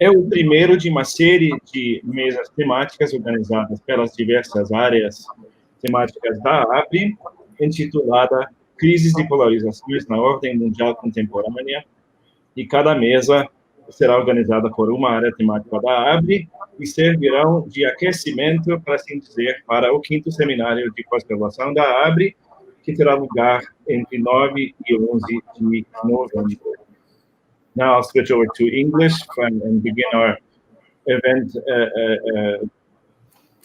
é o primeiro de uma série de mesas temáticas organizadas pelas diversas áreas temáticas da ABRE, intitulada Crises e Polarizações na Ordem Mundial Contemporânea, e cada mesa será organizada por uma área temática da ABRE e servirão de aquecimento, para assim dizer, para o 5º seminário de pós-graduação da ABRE, que terá lugar entre 9 e 11 de novembro. Now I'll switch over to English and begin our event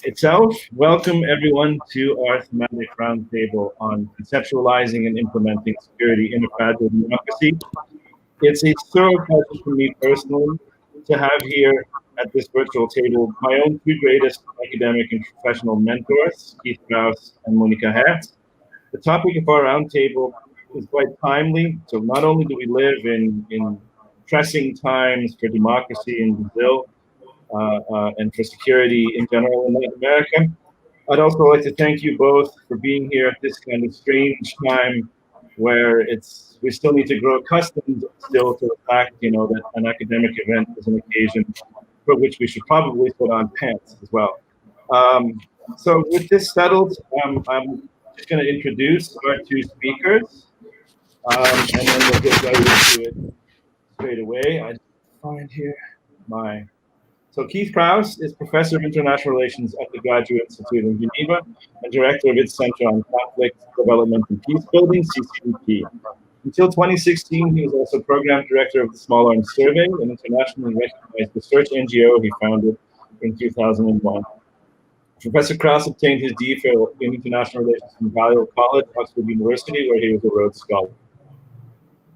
itself. Welcome everyone to our thematic roundtable on conceptualizing and implementing security in a fragile democracy. It's a thorough pleasure for me personally to have here at this virtual table my own two greatest academic and professional mentors, Keith Krause and Monica Hertz. The topic of our roundtable is quite timely. So not only do we live in pressing times for democracy in Brazil and for security in general in Latin America, I'd also like to thank you both for being here at this kind of strange time where we still need to grow accustomed still to the fact, that an academic event is an occasion for which we should probably put on pants as well. So with this settled, I'm just going to introduce our two speakers, and then we'll get right into it straight away. I find here So Keith Krause is Professor of International Relations at the Graduate Institute in Geneva and Director of its Center on Conflict, Development, and Peace Building, CCDP. Until 2016, he was also Program Director of the Small Arms Survey, an internationally recognized research NGO he founded in 2001. Professor Krause obtained his DPhil in International Relations from Balliol College, Oxford University, where he was a Rhodes Scholar.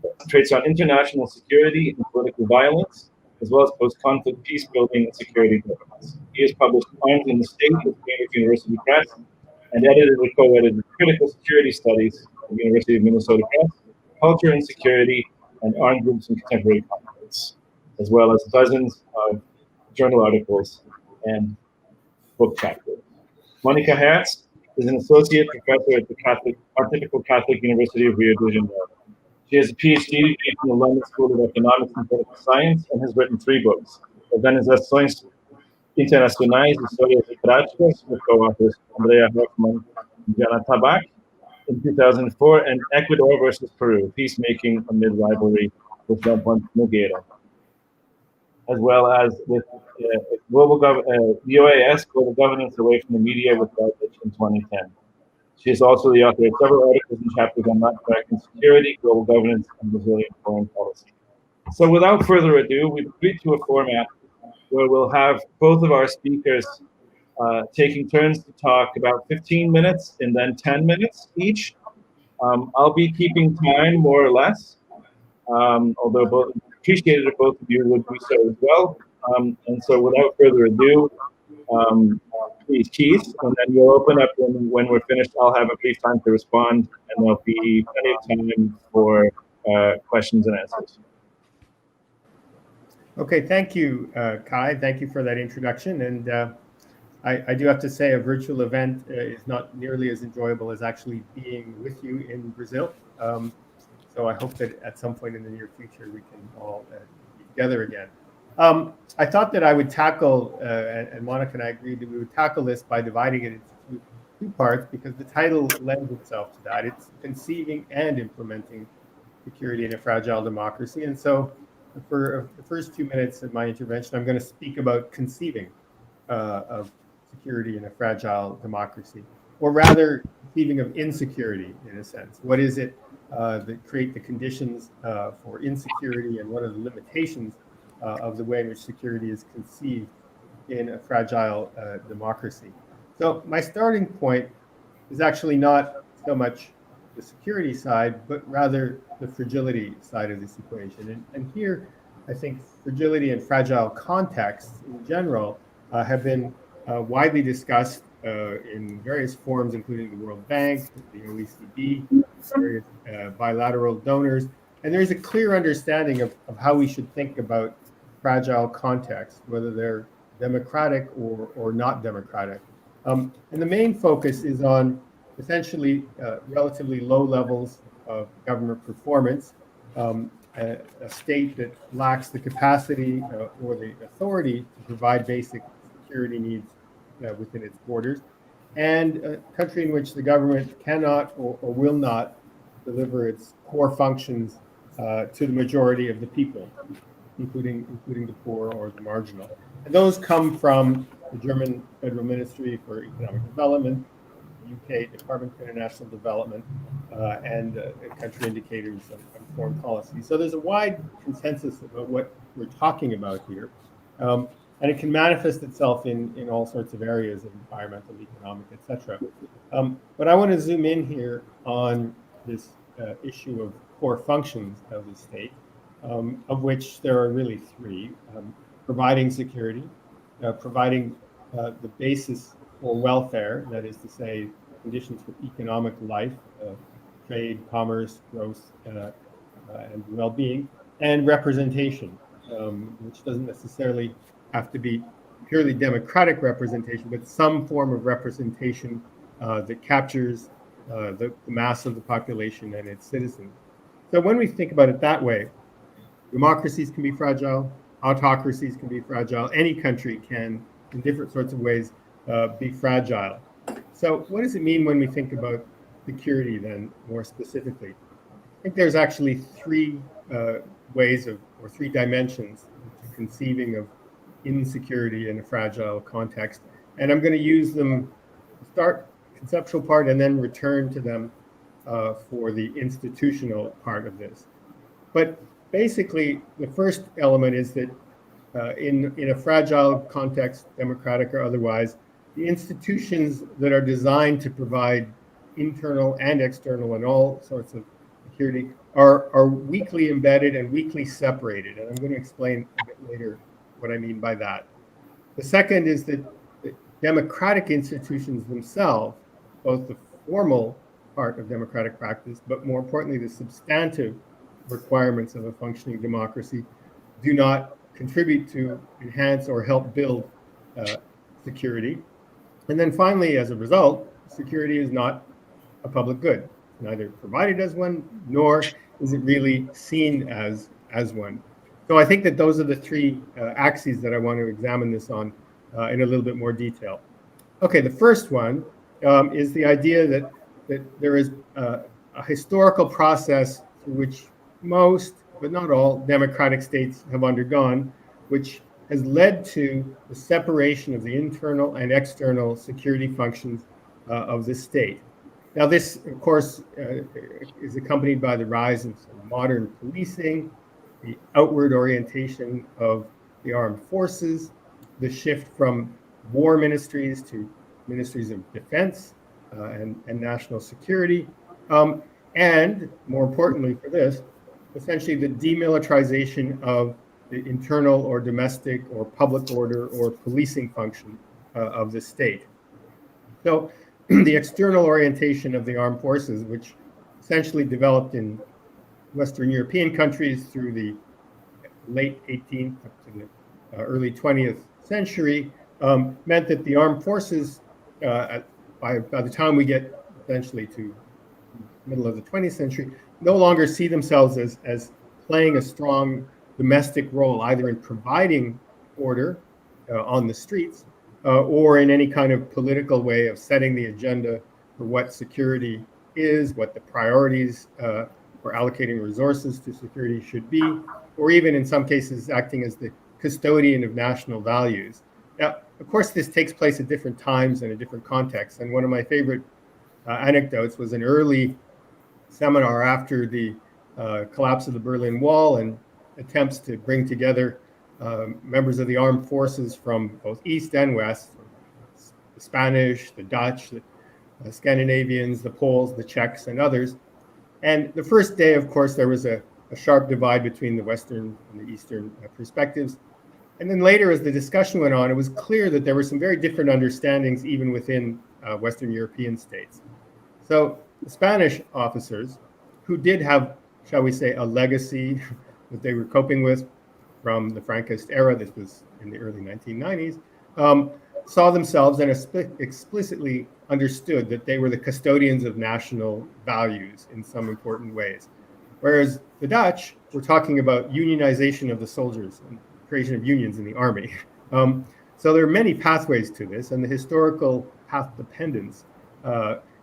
He concentrates on international security and political violence, as well as post-conflict peace building and security governance. He has published Arms in the State with Cambridge University Press and edited or co-edited Critical Security Studies at the University of Minnesota Press, Culture and Security, and Armed Groups in Contemporary Conflicts, as well as dozens of journal articles and book chapters. Monica Hertz is an associate professor at the Pontifical Catholic University of Rio de Janeiro. She has a PhD degree from the London School of Economics and Political Science and has written 3 books: Organizações Internacionais, Histórias e Práticas, with co-authors Andrea Hoffman and Jana Tabak in 2004, and Ecuador versus Peru, Peacemaking Amid Rivalry, with Jean Nogueira, as well as with UAS, Global Governance Away from the Media, with Routledge in 2010. She is also the author of several articles and chapters on Latin American security, global governance, and Brazilian foreign policy. So without further ado, we've agreed to a format where we'll have both of our speakers taking turns to talk about 15 minutes and then 10 minutes each. I'll be keeping time more or less, although both appreciated if both of you would do so as well. And so without further ado, please, Keith, and then we'll open up when we're finished. I'll have a brief time to respond, and there'll be plenty of time for questions and answers. Okay, thank you, Kai. Thank you for that introduction. And I do have to say a virtual event is not nearly as enjoyable as actually being with you in Brazil. So I hope that at some point in the near future, we can all be together again. I thought that I would tackle, and Monica and I agreed that we would tackle this by dividing it into two parts, because the title lends itself to that. It's conceiving and implementing security in a fragile democracy. And so for the first 2 minutes of my intervention, I'm going to speak about conceiving of security in a fragile democracy, or rather conceiving of insecurity in a sense. What is it that create the conditions for insecurity, and what are the limitations of the way in which security is conceived in a fragile democracy? So my starting point is actually not so much the security side, but rather the fragility side of this equation. And here, I think fragility and fragile contexts in general have been widely discussed in various forms, including the World Bank, the OECD, various bilateral donors. And there's a clear understanding of how we should think about fragile contexts, whether they're democratic or not democratic. And the main focus is on essentially relatively low levels of government performance, a state that lacks the capacity or the authority to provide basic security needs within its borders, and a country in which the government cannot or will not deliver its core functions to the majority of the people, including the poor or the marginal. And those come from the German Federal Ministry for Economic Development, the UK Department for International Development, and country indicators on foreign policy. So there's a wide consensus about what we're talking about here. And it can manifest itself in all sorts of areas of environmental, economic, etc. But I want to zoom in here on this issue of core functions of the state, of which there are really three: providing security, providing the basis for welfare, that is to say, conditions for economic life, trade, commerce, growth, and well-being, and representation, which doesn't necessarily have to be purely democratic representation, but some form of representation that captures the mass of the population and its citizens. So when we think about it that way, democracies can be fragile, autocracies can be fragile, any country can, in different sorts of ways, be fragile. So what does it mean when we think about security then, more specifically? I think there's actually three ways of, or three dimensions to conceiving of insecurity in a fragile context. And I'm going to use them to start conceptual part and then return to them for the institutional part of this. But basically, the first element is that in a fragile context, democratic or otherwise, the institutions that are designed to provide internal and external and all sorts of security are weakly embedded and weakly separated. And I'm going to explain a bit later what I mean by that. The second is that the democratic institutions themselves, both the formal part of democratic practice, but more importantly, the substantive requirements of a functioning democracy, do not contribute to enhance or help build security. And then finally, as a result, security is not a public good, neither provided as one, nor is it really seen as one. So I think that those are the three axes that I want to examine this on in a little bit more detail. Okay, the first one is the idea that there is a historical process through which most, but not all, democratic states have undergone, which has led to the separation of the internal and external security functions of the state. Now, this, of course, is accompanied by the rise of modern policing, the outward orientation of the armed forces, the shift from war ministries to ministries of defense and national security, and more importantly for this, essentially the demilitarization of the internal or domestic or public order or policing function of the state. So the external orientation of the armed forces, which essentially developed in Western European countries through the late 18th up to the early 20th century, meant that the armed forces, by the time we get essentially to the middle of the 20th century, no longer see themselves as playing a strong domestic role, either in providing order on the streets or in any kind of political way of setting the agenda for what security is, what the priorities for allocating resources to security should be, or even in some cases acting as the custodian of national values. Now, of course, this takes place at different times and in different contexts. And one of my favorite anecdotes was an early seminar after the collapse of the Berlin Wall and attempts to bring together members of the armed forces from both East and West, the Spanish, the Dutch, the Scandinavians, the Poles, the Czechs, and others. And the first day, of course, there was a sharp divide between the Western and the Eastern perspectives. And then later, as the discussion went on, it was clear that there were some very different understandings even within Western European states. So the Spanish officers, who did have, shall we say, a legacy that they were coping with from the Frankist era, this was in the early 1990s, saw themselves and explicitly understood that they were the custodians of national values in some important ways. Whereas the Dutch we're talking about unionization of the soldiers and creation of unions in the army. So there are many pathways to this, and the historical path dependence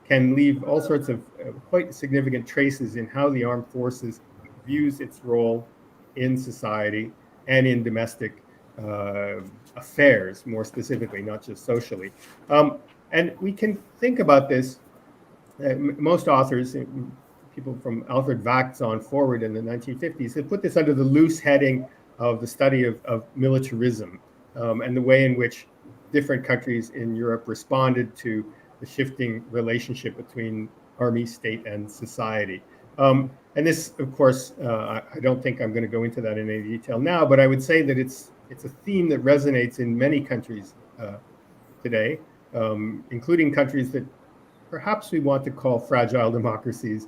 can leave all sorts of quite significant traces in how the armed forces views its role in society and in domestic affairs, more specifically, not just socially. And we can think about this, most authors, people from Alfred Vachs on forward in the 1950s, have put this under the loose heading of the study of militarism and the way in which different countries in Europe responded to the shifting relationship between army, state, and society. And this, of course, I don't think I'm going to go into that in any detail now, but I would say that it's a theme that resonates in many countries today, including countries that perhaps we want to call fragile democracies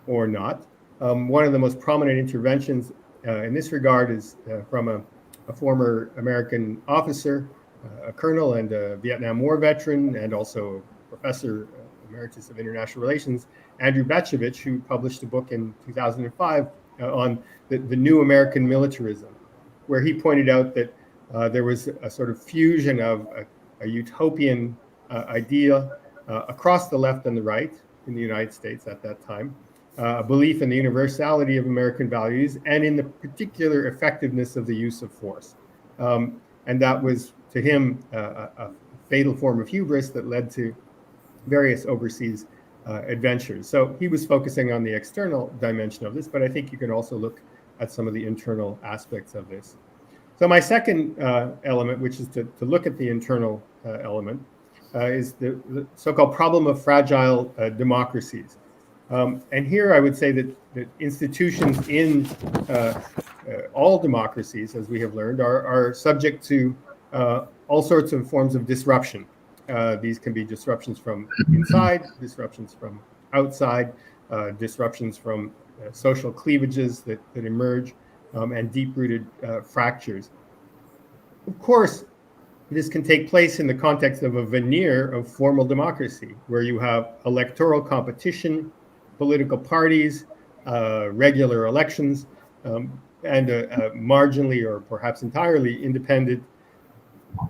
or not. One of the most prominent interventions in this regard is from a former American officer, a colonel and a Vietnam War veteran, and also professor emeritus of international relations, Andrew Becevich, who published a book in 2005 on the new American militarism, where he pointed out that there was a sort of fusion of a utopian idea across the left and the right in the United States at that time, a belief in the universality of American values and in the particular effectiveness of the use of force. And that was, to him, a fatal form of hubris that led to various overseas adventures. So he was focusing on the external dimension of this, but I think you can also look at some of the internal aspects of this. So my second element, which is to look at the internal element, is the so-called problem of fragile democracies. And here I would say that institutions in all democracies, as we have learned, are subject to all sorts of forms of disruption. These can be disruptions from inside, disruptions from outside, disruptions from social cleavages that emerge, and deep-rooted fractures. Of course, this can take place in the context of a veneer of formal democracy, where you have electoral competition, political parties, regular elections, and a marginally or perhaps entirely independent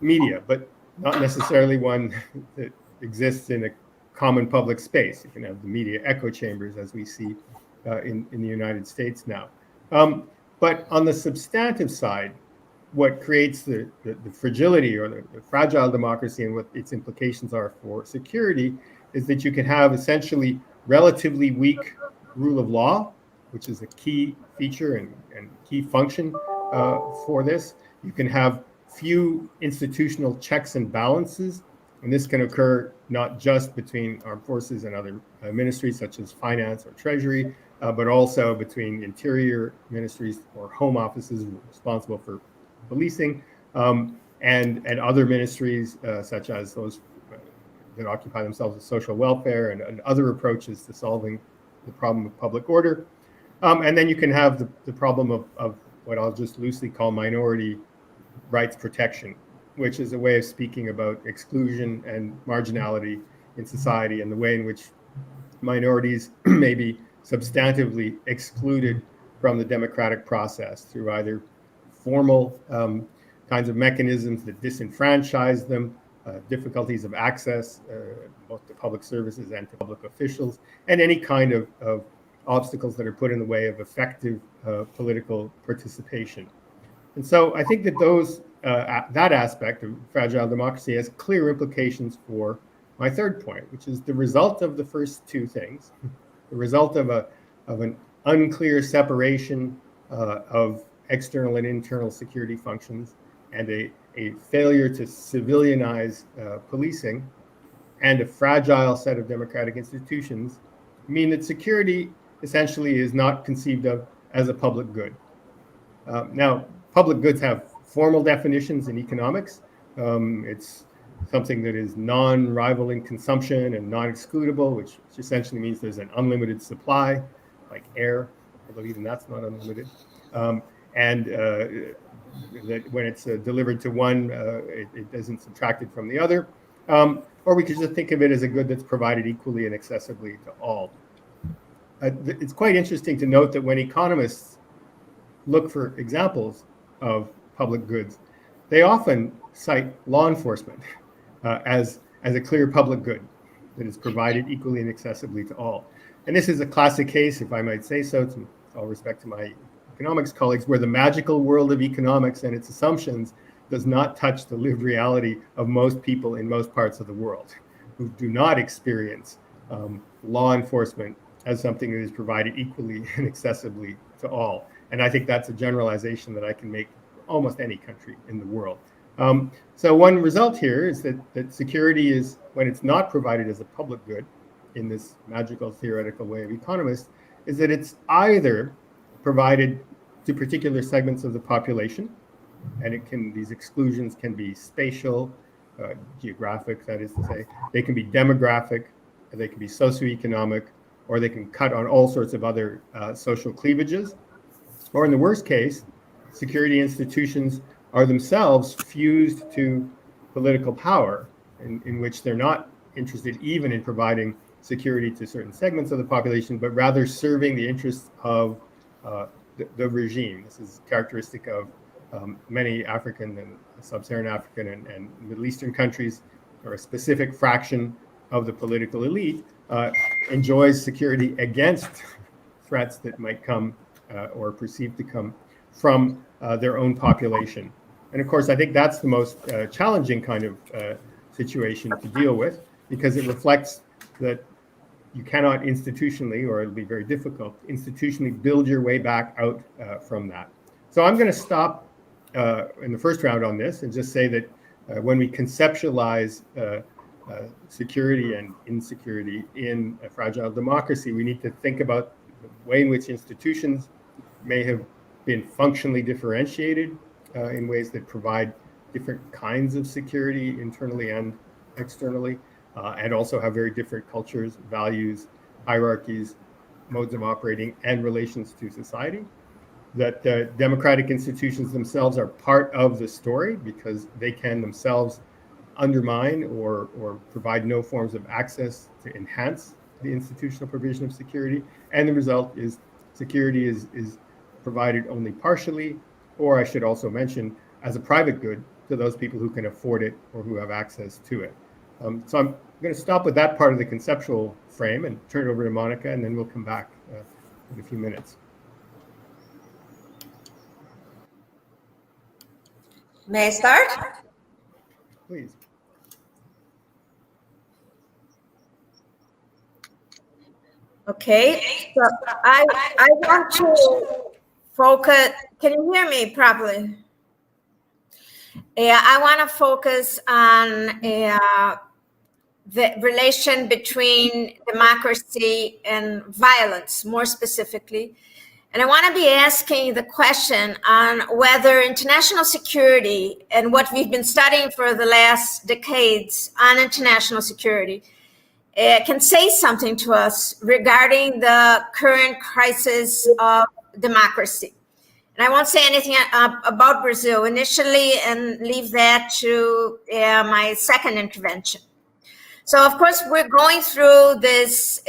media, but not necessarily one that exists in a common public space. You can have the media echo chambers, as we see in the United States now. But on the substantive side, what creates the fragility or the fragile democracy and what its implications are for security is that you can have essentially relatively weak rule of law, which is a key feature and key function for this. You can have few institutional checks and balances, and this can occur not just between armed forces and other ministries such as finance or treasury, but also between interior ministries or home offices responsible for policing, and other ministries such as those that occupy themselves with social welfare and other approaches to solving the problem of public order. And then you can have the problem of what I'll just loosely call minority rights protection, which is a way of speaking about exclusion and marginality in society and the way in which minorities may be substantively excluded from the democratic process through either formal kinds of mechanisms that disenfranchise them, difficulties of access both to public services and to public officials, and any kind of obstacles that are put in the way of effective political participation. And so I think that that aspect of fragile democracy has clear implications for my third point, which is the result of the first two things, the result of an unclear separation of external and internal security functions, and a failure to civilianize policing, and a fragile set of democratic institutions mean that security essentially is not conceived of as a public good. Now, public goods have formal definitions in economics. It's something that is non-rivaling consumption and non-excludable, which essentially means there's an unlimited supply, like air, although even that's not unlimited. And that when it's delivered to one, it isn't subtracted from the other. Or we could just think of it as a good that's provided equally and accessibly to all. It's quite interesting to note that when economists look for examples of public goods, they often cite law enforcement as a clear public good that is provided equally and accessibly to all. And this is a classic case, if I might say so, to all respect to my economics colleagues, where the magical world of economics and its assumptions does not touch the lived reality of most people in most parts of the world who do not experience law enforcement as something that is provided equally and accessibly to all. And I think that's a generalization that I can make for almost any country in the world. So one result here is that security is, when it's not provided as a public good in this magical theoretical way of economists, is that it's either provided to particular segments of the population, and these exclusions can be spatial, geographic, that is to say, they can be demographic, they can be socioeconomic, or they can cut on all sorts of other social cleavages. Or in the worst case, security institutions are themselves fused to political power, in which they're not interested even in providing security to certain segments of the population, but rather serving the interests of the regime. This is characteristic of many African and sub-Saharan African and Middle Eastern countries, or a specific fraction of the political elite enjoys security against threats that might come or perceived to come from their own population. And of course, I think that's the most challenging kind of situation to deal with, because it reflects that you cannot institutionally, or it'll be very difficult, institutionally build your way back out from that. So I'm going to stop in the first round on this and just say that when we conceptualize security and insecurity in a fragile democracy, we need to think about the way in which institutions may have been functionally differentiated in ways that provide different kinds of security internally and externally, and also have very different cultures, values, hierarchies, modes of operating, and relations to society. That democratic institutions themselves are part of the story, because they can themselves undermine or provide no forms of access to enhance the institutional provision of security. And the result is security is provided only partially, or I should also mention, as a private good to those people who can afford it or who have access to it. So I'm going to stop with that part of the conceptual frame and turn it over to Monica, and then we'll come back in a few minutes. May I start? Please. Okay, so I want to focus. Can you hear me properly? I want to focus on the relation between democracy and violence, more specifically. And I want to be asking the question on whether international security and what we've been studying for the last decades on international security can say something to us regarding the current crisis of democracy. And I won't say anything about Brazil initially and leave that to my second intervention. So, of course, we're going through this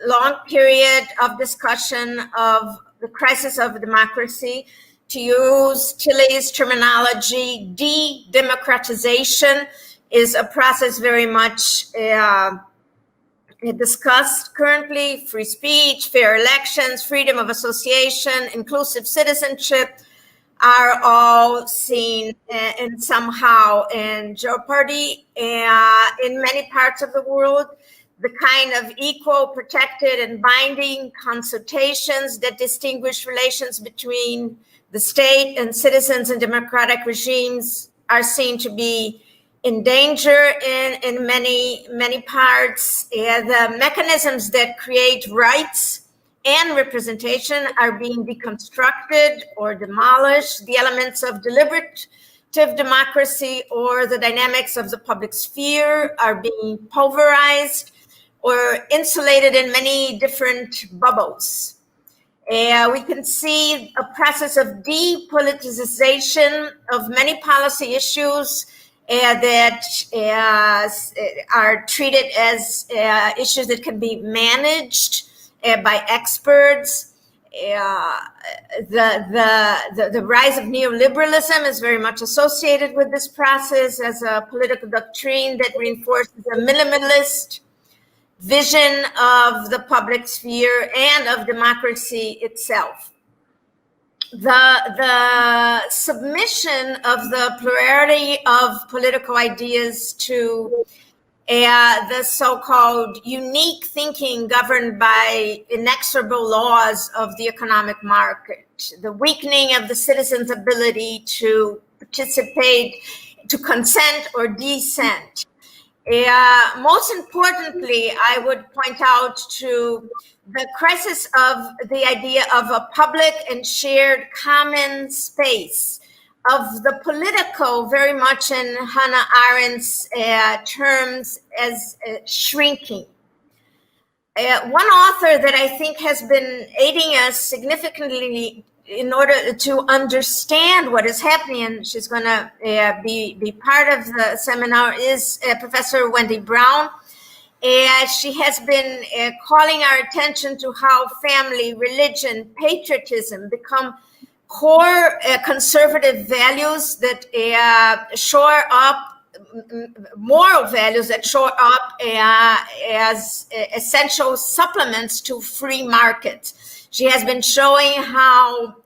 long period of discussion of the crisis of democracy. To use Chile's terminology, de-democratization is a process very much discussed currently. Free speech, fair elections, freedom of association, inclusive citizenship are all seen and somehow in jeopardy in many parts of the world. The kind of equal, protected, and binding consultations that distinguish relations between the state and citizens and democratic regimes are seen to be in danger in many parts. The mechanisms that create rights and representation are being deconstructed or demolished. The elements of deliberative democracy or the dynamics of the public sphere are being pulverized or insulated in many different bubbles. We can see a process of depoliticization of many policy issues that are treated as issues that can be managed by experts. the rise of neoliberalism is very much associated with this process as a political doctrine that reinforces a minimalist vision of the public sphere and of democracy itself. The submission of the plurality of political ideas to the so-called unique thinking governed by inexorable laws of the economic market, the weakening of the citizens' ability to participate, to consent or dissent. Most importantly, I would point out to the crisis of the idea of a public and shared common space, of the political, very much in Hannah Arendt's terms, as shrinking. One author that I think has been aiding us significantly in order to understand what is happening, and she's going to be part of the seminar, is Professor Wendy Brown. She has been calling our attention to how family, religion, patriotism become core conservative values that shore up, moral values that shore up as essential supplements to free markets. She has been showing how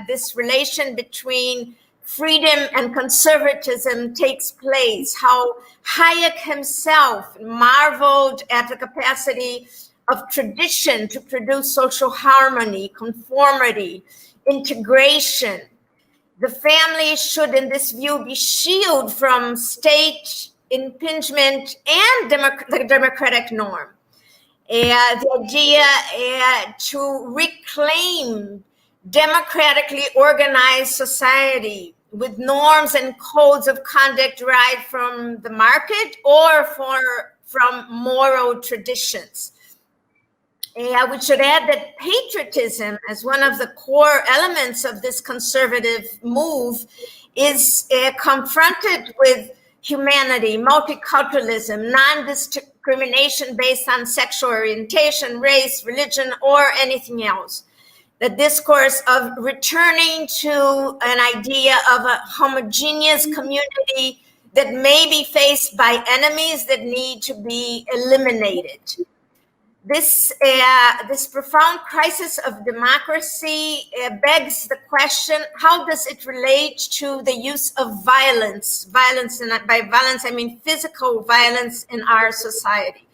this relation between freedom and conservatism takes place, how Hayek himself marveled at the capacity of tradition to produce social harmony, conformity, integration. The family should, in this view, be shielded from state impingement and the democratic norm. The idea to reclaim democratically organized society with norms and codes of conduct derived from the market or from moral traditions. We should add that patriotism, as one of the core elements of this conservative move, is confronted with humanity, multiculturalism, non-discrimination based on sexual orientation, race, religion, or anything else. The discourse of returning to an idea of a homogeneous community that may be faced by enemies that need to be eliminated. This profound crisis of democracy begs the question, how does it relate to the use of violence? Violence, and by violence, I mean physical violence in our society.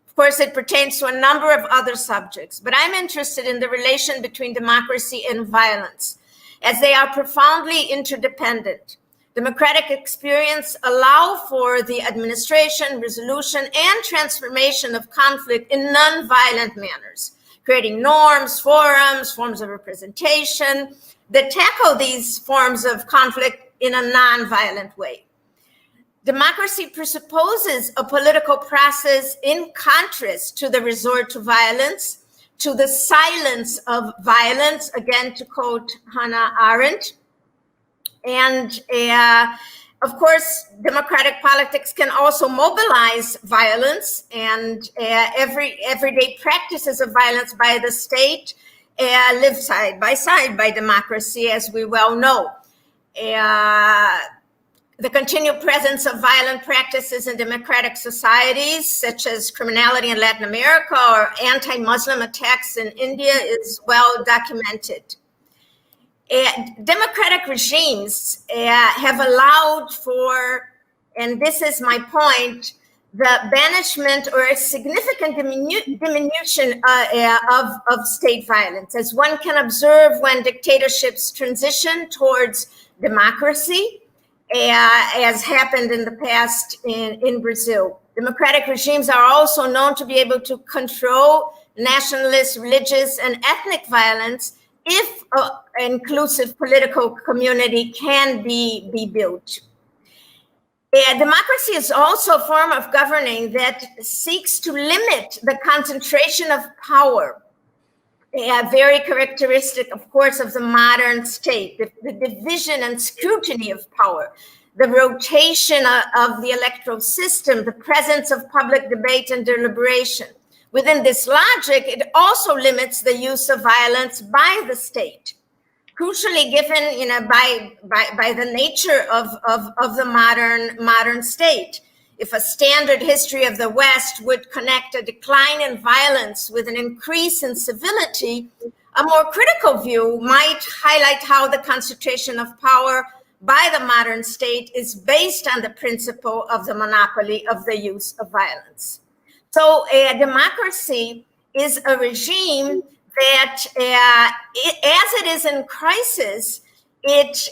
Of course, it pertains to a number of other subjects, but I'm interested in the relation between democracy and violence, as they are profoundly interdependent. Democratic experience allow for the administration, resolution, and transformation of conflict in non-violent manners, creating norms, forums, forms of representation that tackle these forms of conflict in a non-violent way. Democracy presupposes a political process in contrast to the resort to violence, to the silence of violence, again, to quote Hannah Arendt. And of course, democratic politics can also mobilize violence, and everyday practices of violence by the state live side by democracy, as we well know. The continued presence of violent practices in democratic societies, such as criminality in Latin America or anti-Muslim attacks in India, is well documented. Democratic regimes have allowed for, and this is my point, the banishment or a significant diminution of state violence, as one can observe when dictatorships transition towards democracy, as happened in the past in Brazil. Democratic regimes are also known to be able to control nationalist, religious, and ethnic violence if an inclusive political community can be built. Democracy is also a form of governing that seeks to limit the concentration of power, very characteristic, of course, of the modern state, the division and scrutiny of power, the rotation of the electoral system, the presence of public debate and deliberation. Within this logic, it also limits the use of violence by the state. Crucially, given by the nature of the modern state, if a standard history of the West would connect a decline in violence with an increase in civility, a more critical view might highlight how the concentration of power by the modern state is based on the principle of the monopoly of the use of violence. So a democracy is a regime that, as it is in crisis, it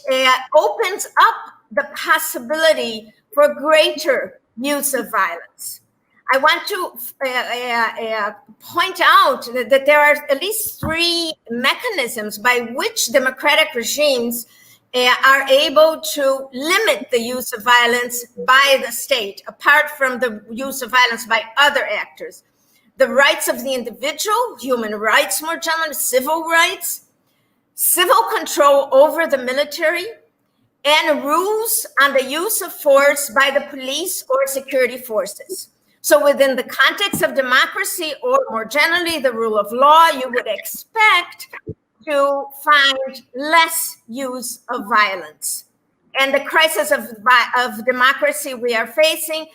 opens up the possibility for greater use of violence. I want to point out that there are at least three mechanisms by which democratic regimes are able to limit the use of violence by the state, apart from the use of violence by other actors. The rights of the individual, human rights more generally, civil rights, civil control over the military, and rules on the use of force by the police or security forces. So within the context of democracy, or more generally the rule of law, you would expect to find less use of violence. And the crisis of democracy we are facing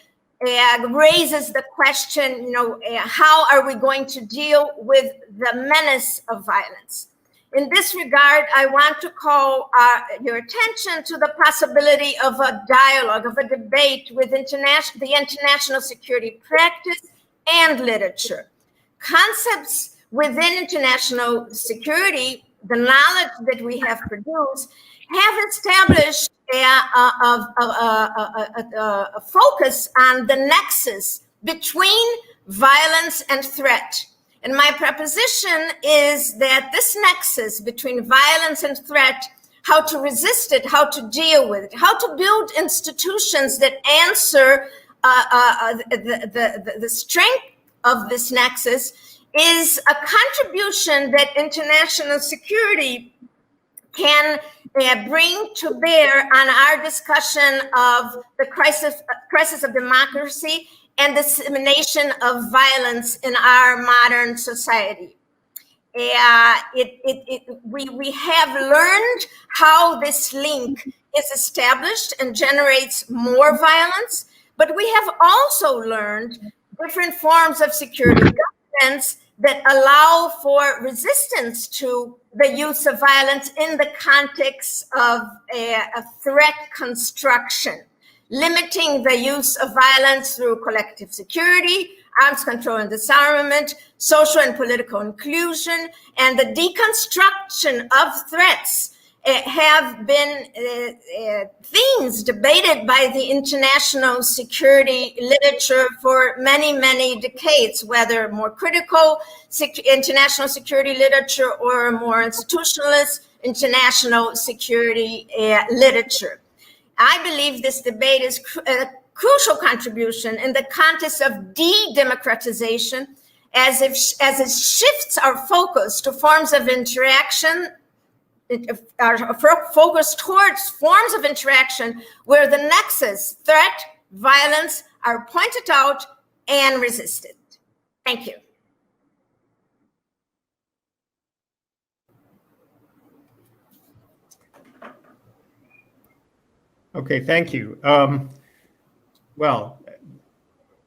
raises the question, how are we going to deal with the menace of violence? In this regard, I want to call your attention to the possibility of a dialogue, of a debate with the international security practice and literature. Concepts within international security, the knowledge that we have produced, have established a focus on the nexus between violence and threat. And my proposition is that this nexus between violence and threat, how to resist it, how to deal with it, how to build institutions that answer the strength of this nexus, is a contribution that international security can bring to bear on our discussion of the crisis of democracy and dissemination of violence in our modern society. We have learned how this link is established and generates more violence, but we have also learned different forms of security governance that allow for resistance to the use of violence in the context of a threat construction, limiting the use of violence through collective security, arms control and disarmament, social and political inclusion, and the deconstruction of threats have been themes debated by the international security literature for many, many decades, whether more critical international security literature or more institutionalist international security literature. I believe this debate is a crucial contribution in the context of de-democratization, as it shifts our focus to forms of interaction, our focus towards forms of interaction where the nexus, threat, violence, are pointed out and resisted. Thank you. Okay, thank you. Well,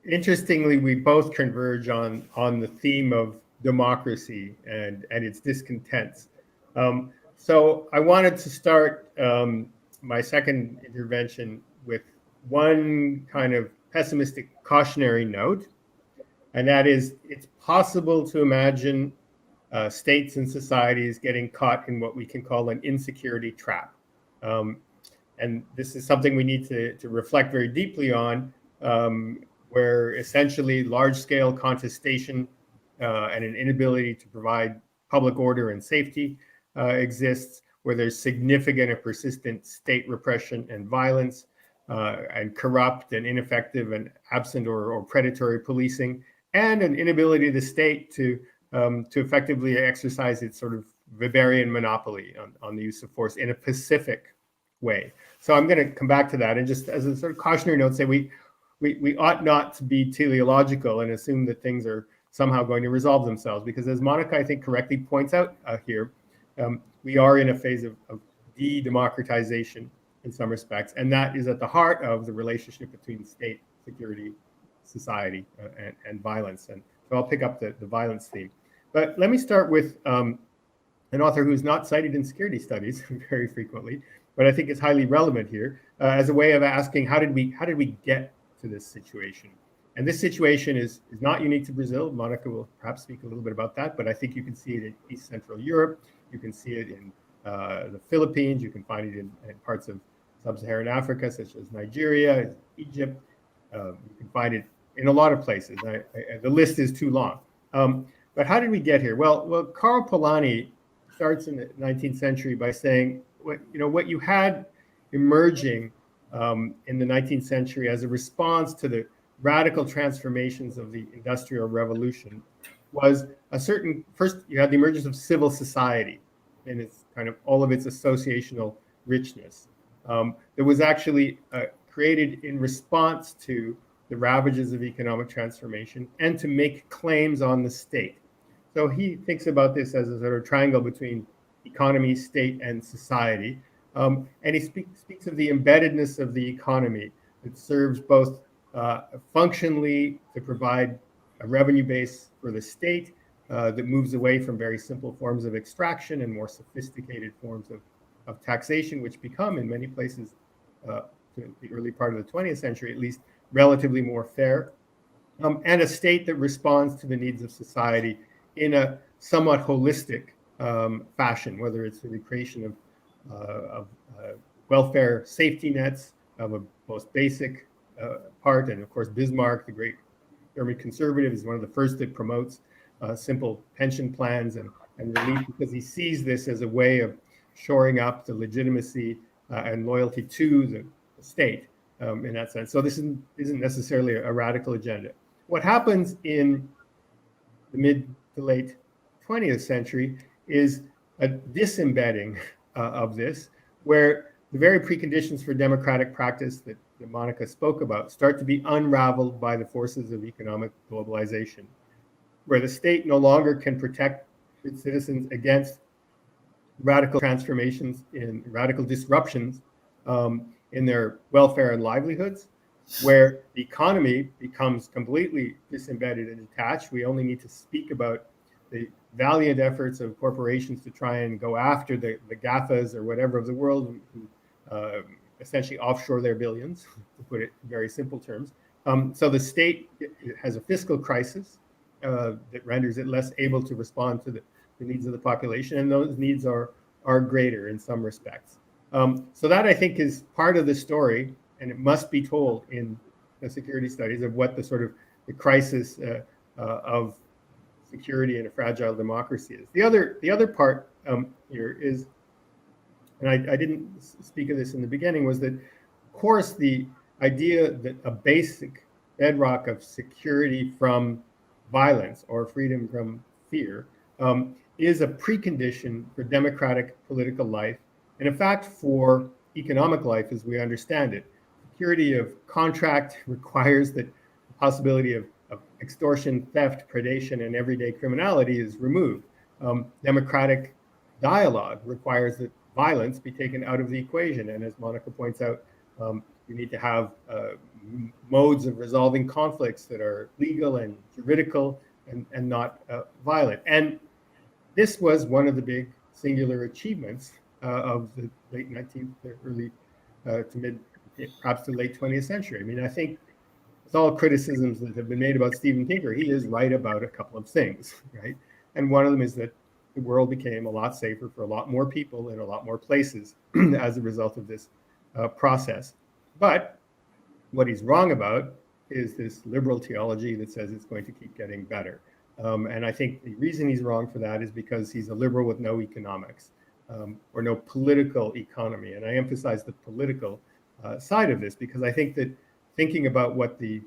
interestingly, we both converge on the theme of democracy and its discontents. So I wanted to start my second intervention with one kind of pessimistic cautionary note, and that is it's possible to imagine states and societies getting caught in what we can call an insecurity trap. And this is something we need to reflect very deeply on, where essentially large-scale contestation and an inability to provide public order and safety exists, where there's significant and persistent state repression and violence, and corrupt and ineffective and absent or predatory policing, and an inability of the state to effectively exercise its sort of Weberian monopoly on the use of force in a pacific way. So I'm going to come back to that, and just as a sort of cautionary note, say we ought not to be teleological and assume that things are somehow going to resolve themselves. Because as Monica, I think, correctly points out here, we are in a phase of de-democratization in some respects, and that is at the heart of the relationship between state, security, society, and violence. And so I'll pick up the violence theme. But let me start with an author who's not cited in security studies very frequently, but I think is highly relevant here as a way of asking how did we get to this situation? And this situation is not unique to Brazil. Monica will perhaps speak a little bit about that, but I think you can see it in East Central Europe. You can see it in the Philippines. You can find it in parts of sub-Saharan Africa, such as Nigeria, Egypt. You can find it in a lot of places. The list is too long. But how did we get here? Well, Karl Polanyi starts in the 19th century by saying, what you had emerging in the 19th century as a response to the radical transformations of the Industrial Revolution was first you had the emergence of civil society and its kind of all of its associational richness. That was actually created in response to the ravages of economic transformation and to make claims on the state. So he thinks about this as a sort of triangle between economy, state, and society. And he speaks of the embeddedness of the economy that serves both functionally to provide a revenue base for the state that moves away from very simple forms of extraction and more sophisticated forms of taxation, which become in many places, the early part of the 20th century at least, relatively more fair, and a state that responds to the needs of society in a somewhat holistic fashion, whether it's the creation of welfare safety nets of a most basic part. And of course, Bismarck, the great German conservative, is one of the first that promotes simple pension plans and relief, because he sees this as a way of shoring up the legitimacy and loyalty to the state in that sense. So this isn't necessarily a radical agenda. What happens in the mid to late 20th century is a disembedding of this, where the very preconditions for democratic practice that Monica spoke about start to be unraveled by the forces of economic globalization, where the state no longer can protect its citizens against radical transformations in radical disruptions in their welfare and livelihoods, where the economy becomes completely disembedded and detached. We only need to speak about the valiant efforts of corporations to try and go after the GAFAs or whatever of the world who essentially offshore their billions, to put it in very simple terms. So the state has a fiscal crisis that renders it less able to respond to the needs of the population, and those needs are greater in some respects. So that, I think, is part of the story, and it must be told in the security studies of what the sort of the crisis of security in a fragile democracy is. The other part here is, and I didn't speak of this in the beginning, was that, of course, the idea that a basic bedrock of security from violence or freedom from fear is a precondition for democratic political life, and in fact for economic life as we understand it. Security of contract requires that the possibility of extortion, theft, predation, and everyday criminality is removed. Democratic dialogue requires that violence be taken out of the equation, and as Monica points out, you need to have modes of resolving conflicts that are legal and juridical and not violent. And this was one of the big singular achievements of the late 19th, early to mid, perhaps the late 20th century. I mean, I think with all criticisms that have been made about Steven Pinker, he is right about a couple of things, right? And one of them is that the world became a lot safer for a lot more people in a lot more places as a result of this process. But what he's wrong about is this liberal theology that says it's going to keep getting better. And I think the reason he's wrong for that is because he's a liberal with no economics or no political economy. And I emphasize the political side of this because I think that thinking about what the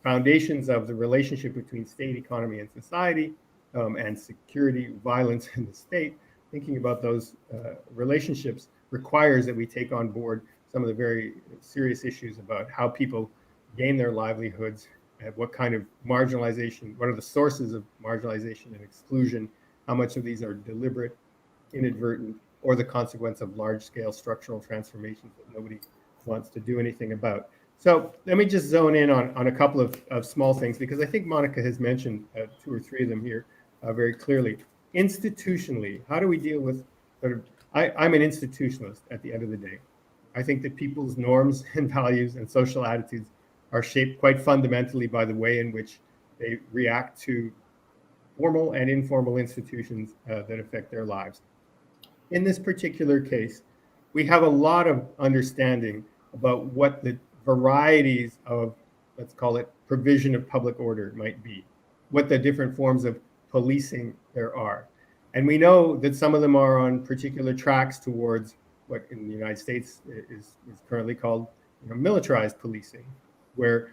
foundations of the relationship between state, economy, and society, and security, violence, and the state, thinking about those relationships requires that we take on board some of the very serious issues about how people gain their livelihoods what kind of marginalization, what are the sources of marginalization and exclusion, how much of these are deliberate, inadvertent, or the consequence of large-scale structural transformations that nobody wants to do anything about. So let me just zone in on a couple of small things, because I think Monica has mentioned 2 or 3 of them here very clearly. Institutionally, how do we deal with sort of, I'm an institutionalist at the end of the day. I think that people's norms and values and social attitudes are shaped quite fundamentally by the way in which they react to formal and informal institutions that affect their lives. In this particular case, we have a lot of understanding about what the varieties of, let's call it, provision of public order might be, what the different forms of policing there are. And we know that some of them are on particular tracks towards what in the United States is currently called militarized policing, where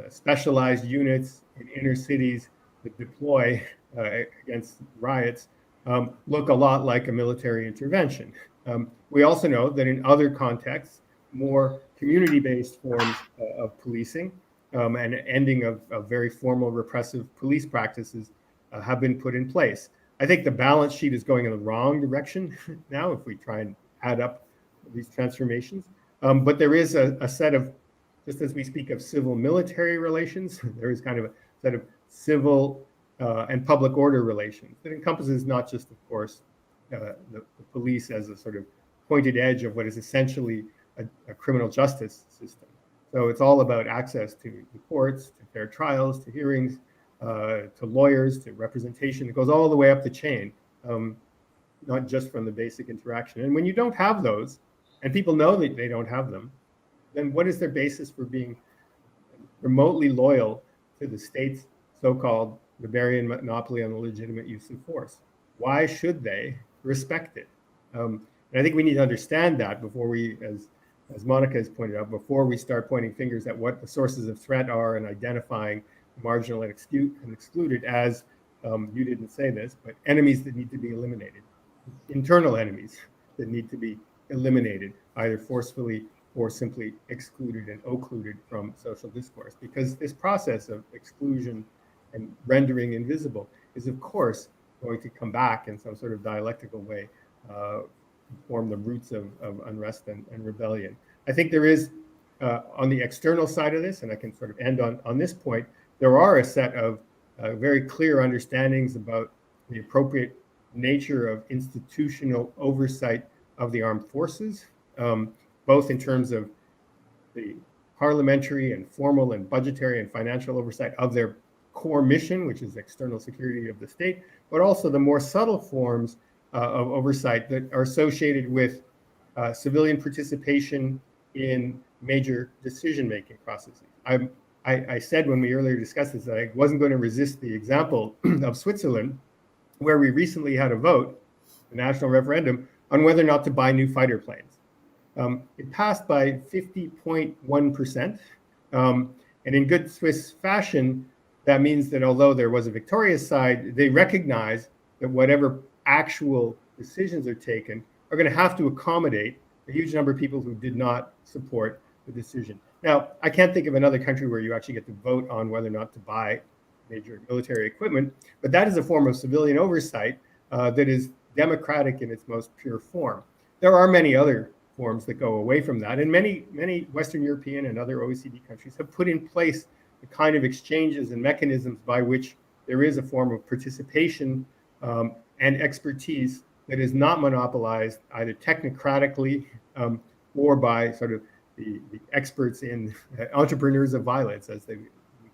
specialized units in inner cities that deploy against riots look a lot like a military intervention. We also know that in other contexts, more community-based forms of policing and ending of very formal repressive police practices have been put in place. I think the balance sheet is going in the wrong direction now if we try and add up these transformations. But there is a set of, just as we speak of civil-military relations, there is kind of a set of civil and public order relations that encompasses not just, of course, the police as a sort of pointed edge of what is essentially a criminal justice system. So it's all about access to the courts, to fair trials, to hearings, to lawyers, to representation. It goes all the way up the chain, not just from the basic interaction. And when you don't have those, and people know that they don't have them, then what is their basis for being remotely loyal to the state's so-called Bavarian monopoly on the legitimate use of force? Why should they respect it? And I think we need to understand that before we, as Monica has pointed out, before we start pointing fingers at what the sources of threat are and identifying marginal and excluded as, you didn't say this, but enemies that need to be eliminated, internal enemies that need to be eliminated, either forcefully or simply excluded and occluded from social discourse. Because this process of exclusion and rendering invisible is, of course, going to come back in some sort of dialectical way, form the roots of unrest and rebellion. I think there is, on the external side of this, and I can sort of end on this point, there are a set of very clear understandings about the appropriate nature of institutional oversight of the armed forces, both in terms of the parliamentary and formal and budgetary and financial oversight of their core mission, which is external security of the state, but also the more subtle forms of oversight that are associated with civilian participation in major decision-making processes. I said when we earlier discussed this that I wasn't going to resist the example of Switzerland, where we recently had a vote, a national referendum, on whether or not to buy new fighter planes. It passed by 50.1%. And in good Swiss fashion, that means that although there was a victorious side, they recognize that whatever actual decisions are taken are going to have to accommodate a huge number of people who did not support the decision. Now, I can't think of another country where you actually get to vote on whether or not to buy major military equipment, but that is a form of civilian oversight that is democratic in its most pure form. There are many other forms that go away from that, and many Western European and other OECD countries have put in place the kind of exchanges and mechanisms by which there is a form of participation and expertise that is not monopolized either technocratically or by sort of the experts in entrepreneurs of violence, as we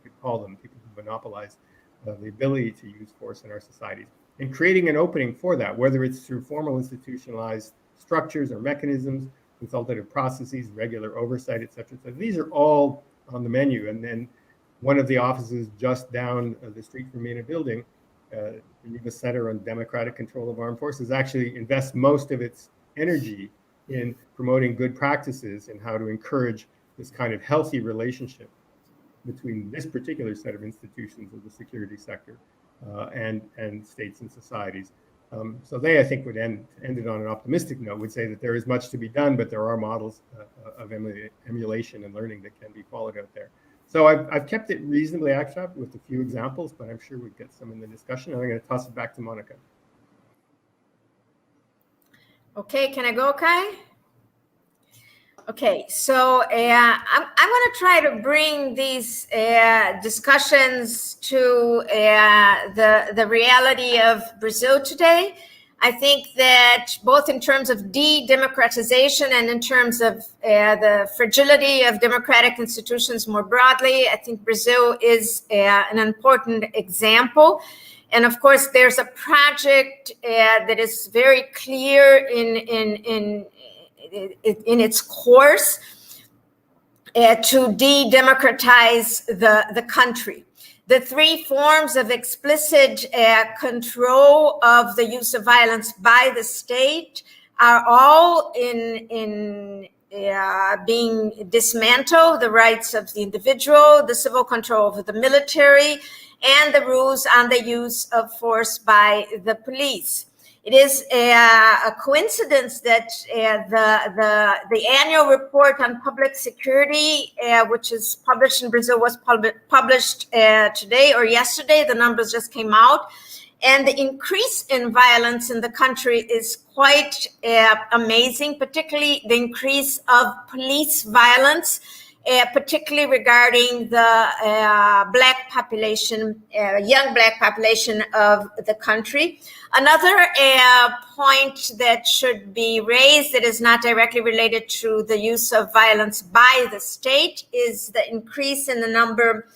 could call them, people who monopolize the ability to use force in our societies. And creating an opening for that, whether it's through formal institutionalized structures or mechanisms, consultative processes, regular oversight, et cetera, et cetera. These are all on the menu. And then one of the offices just down the street from me in a building, the Geneva Center on Democratic Control of Armed Forces, actually invests most of its energy in promoting good practices and how to encourage this kind of healthy relationship between this particular set of institutions of the security sector and states and societies. So they, I think, would end it on an optimistic note, would say that there is much to be done, but there are models of emulation and learning that can be followed out there. So I've kept it reasonably abstract with a few examples, but I'm sure we'll get some in the discussion. I'm going to toss it back to Monica. Okay, can I go, Kai? Okay, so I'm going to try to bring these discussions to the reality of Brazil today. I think that both in terms of de-democratization and in terms of the fragility of democratic institutions more broadly, I think Brazil is an important example. And of course, there's a project that is very clear in its course to de-democratize the country. The three forms of explicit control of the use of violence by the state are all being dismantled: the rights of the individual, the civil control over the military, and the rules on the use of force by the police. It is a coincidence that the annual report on public security, which is published in Brazil, was published today or yesterday. The numbers just came out. And the increase in violence in the country is quite amazing, particularly the increase of police violence, particularly regarding the Black population, young Black population of the country. Another point that should be raised that is not directly related to the use of violence by the state is the increase in the number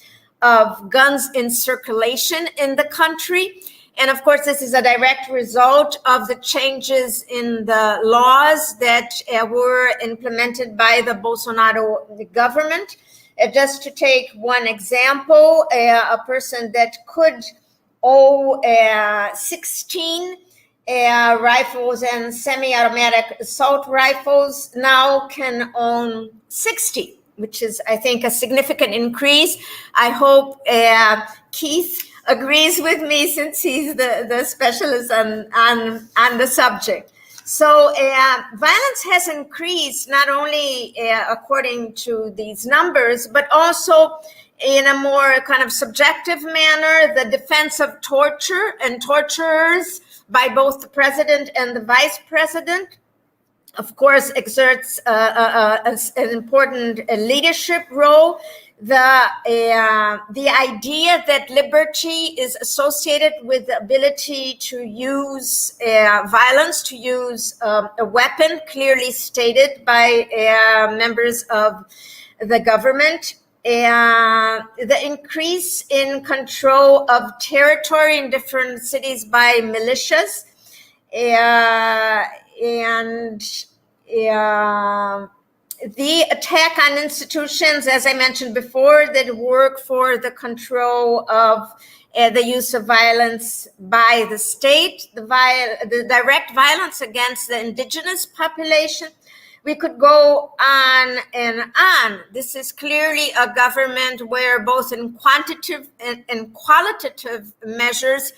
of guns in circulation in the country. And of course, this is a direct result of the changes in the laws that were implemented by the Bolsonaro government. Just to take one example, a person that could own 16 rifles and semi-automatic assault rifles now can own 60, which is, I think, a significant increase. I hope Keith agrees with me, since he's the specialist on the subject. So violence has increased not only according to these numbers, but also in a more kind of subjective manner. The defense of torture and torturers by both the president and the vice president, of course, exerts an important leadership role. The idea that liberty is associated with the ability to use violence, to use a weapon, clearly stated by members of the government. The increase in control of territory in different cities by militias, and the attack on institutions, as I mentioned before, that work for the control of the use of violence by the state, the direct violence against the indigenous population. We could go on and on. This is clearly a government where both in quantitative and qualitative measures,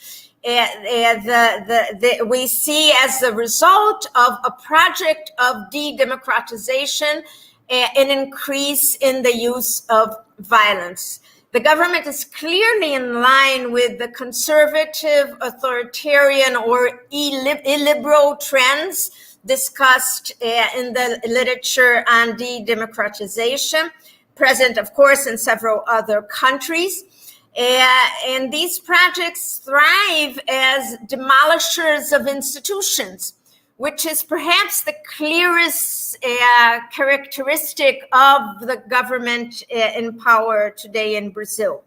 we see as the result of a project of de-democratization an increase in the use of violence. The government is clearly in line with the conservative, authoritarian, or illiberal trends discussed in the literature on de-democratization, present, of course, in several other countries. And these projects thrive as demolishers of institutions, which is perhaps the clearest characteristic of the government in power today in Brazil.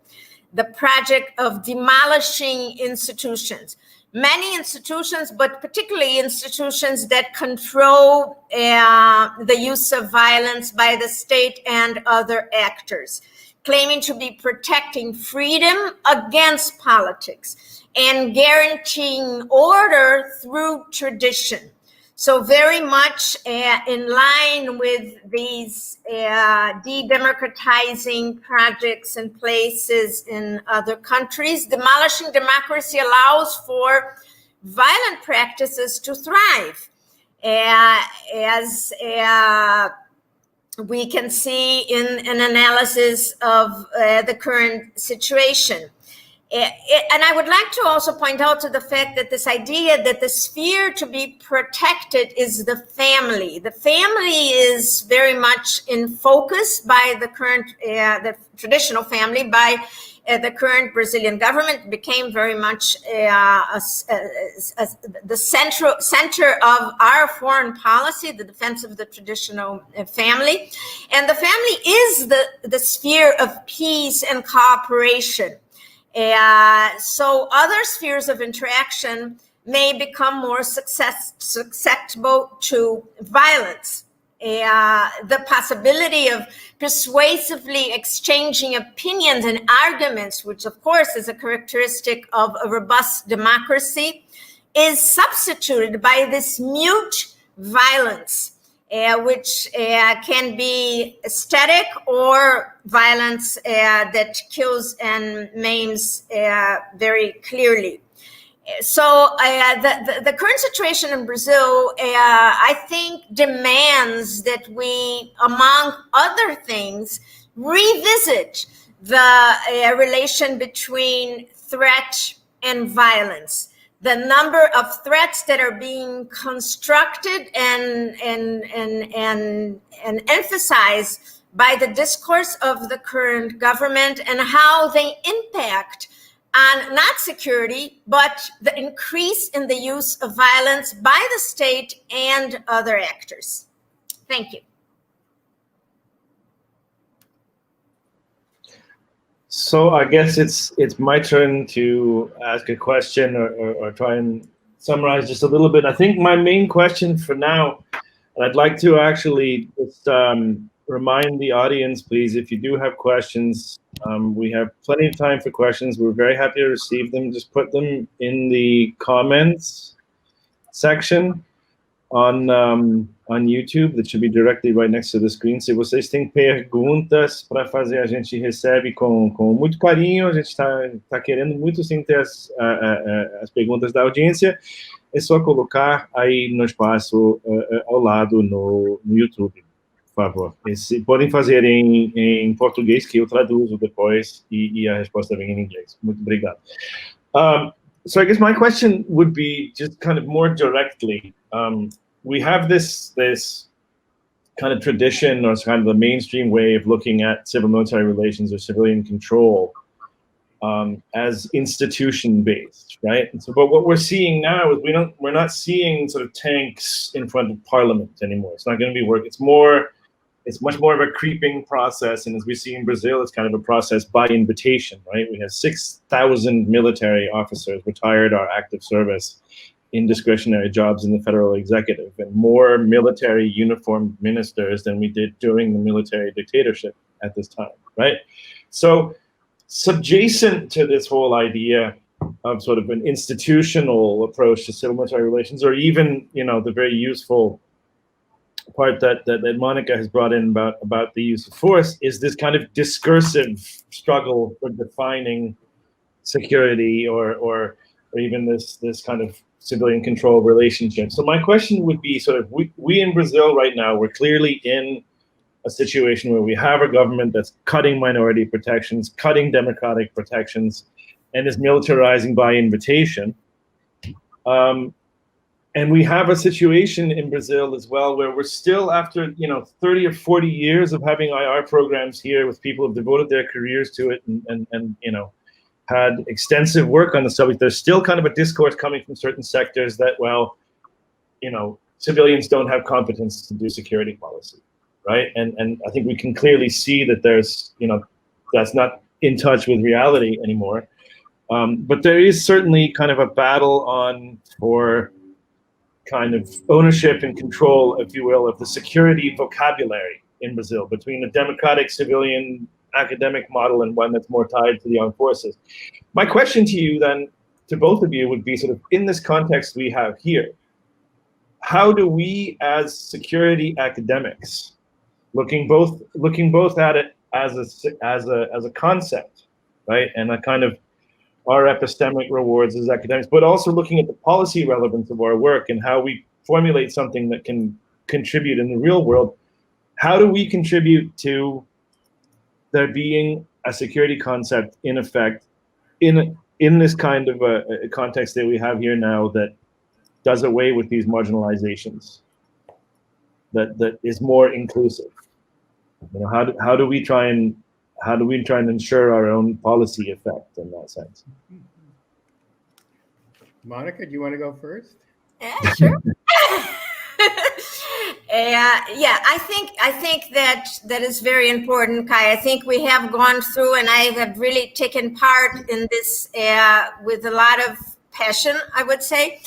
The project of demolishing institutions. Many institutions, but particularly institutions that control the use of violence by the state and other actors, claiming to be protecting freedom against politics and guaranteeing order through tradition. So very much in line with these de-democratizing projects and places in other countries. Demolishing democracy allows for violent practices to thrive. As we can see in an analysis of the current situation. And I would like to also point out to the fact that this idea that the sphere to be protected is the family. The family is very much in focus by the current, the traditional family, by the current Brazilian government. It became very much the center of our foreign policy, the defense of the traditional family. And the family is the sphere of peace and cooperation. So other spheres of interaction may become more susceptible to violence. The possibility of persuasively exchanging opinions and arguments, which of course is a characteristic of a robust democracy, is substituted by this mute violence, which can be static or violence that kills and maims very clearly. So the current situation in Brazil, I think, demands that we, among other things, revisit the relation between threat and violence. The number of threats that are being constructed and emphasized by the discourse of the current government, and how they impact on not security, but the increase in the use of violence by the state and other actors. Thank you. So I guess it's my turn to ask a question or try and summarize just a little bit. I think my main question for now, and I'd like to actually just remind the audience, please, if you do have questions, we have plenty of time for questions. We're very happy to receive them. Just put them in the comments section on YouTube, that should be directly right next to the screen. Se vocês têm perguntas para fazer, a gente recebe com muito carinho. A gente está querendo muito sim ter as perguntas da audiência. É só colocar aí no espaço ao lado no YouTube, por favor. Podem fazer em português, que eu traduzo depois, e a resposta vem em inglês. Muito obrigado. So I guess my question would be just kind of more directly. We have this kind of tradition, or kind of the mainstream way of looking at civil-military relations or civilian control as institution-based, right? And so, but what we're seeing now is we're not seeing sort of tanks in front of Parliament anymore. It's not going to be work. It's much more of a creeping process, and as we see in Brazil, it's kind of a process by invitation, right? We have 6,000 military officers retired or active service in discretionary jobs in the federal executive, and more military uniformed ministers than we did during the military dictatorship at this time, right? So subjacent to this whole idea of sort of an institutional approach to civil military relations, or even, you know, the very useful part that Monica has brought in about the use of force, is this kind of discursive struggle for defining security or even this kind of civilian control relationship. So my question would be sort of, we in Brazil right now, we're clearly in a situation where we have a government that's cutting minority protections, cutting democratic protections, and is militarizing by invitation. And we have a situation in Brazil as well where we're still, after 30 or 40 years of having IR programs here, with people who have devoted their careers to it and had extensive work on the subject, there's still kind of a discourse coming from certain sectors that, well, civilians don't have competence to do security policy, right? And I think we can clearly see that there's, that's not in touch with reality anymore. But there is certainly kind of a battle on for kind of ownership and control, if you will, of the security vocabulary in Brazil between the democratic civilian academic model and one that's more tied to the armed forces. My question to you then, to both of you, would be sort of in this context we have here, how do we as security academics, looking both at it as a concept, right, and a kind of our epistemic rewards as academics, but also looking at the policy relevance of our work and how we formulate something that can contribute in the real world, how do we contribute to there being a security concept in effect in this kind of a context that we have here now that does away with these marginalizations, that is more inclusive? You know, how do we try and ensure our own policy effect in that sense? Monica, do you want to go first? Yeah, sure. I think that is very important, Kai. I think we have gone through, and I have really taken part in this with a lot of passion, I would say,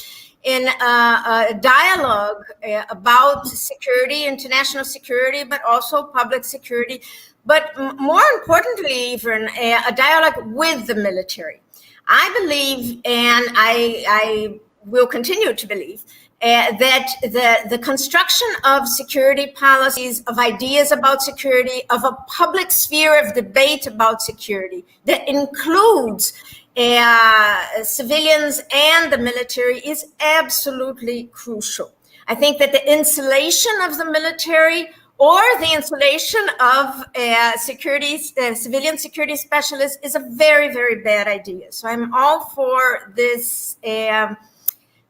in a dialogue about security, international security, but also public security, but more importantly, even a dialogue with the military. I believe, and I will continue to believe, that the construction of security policies, of ideas about security, of a public sphere of debate about security that includes civilians and the military is absolutely crucial. I think that the insulation of the military or the insulation of civilian security specialists is a very, very bad idea. So I'm all for this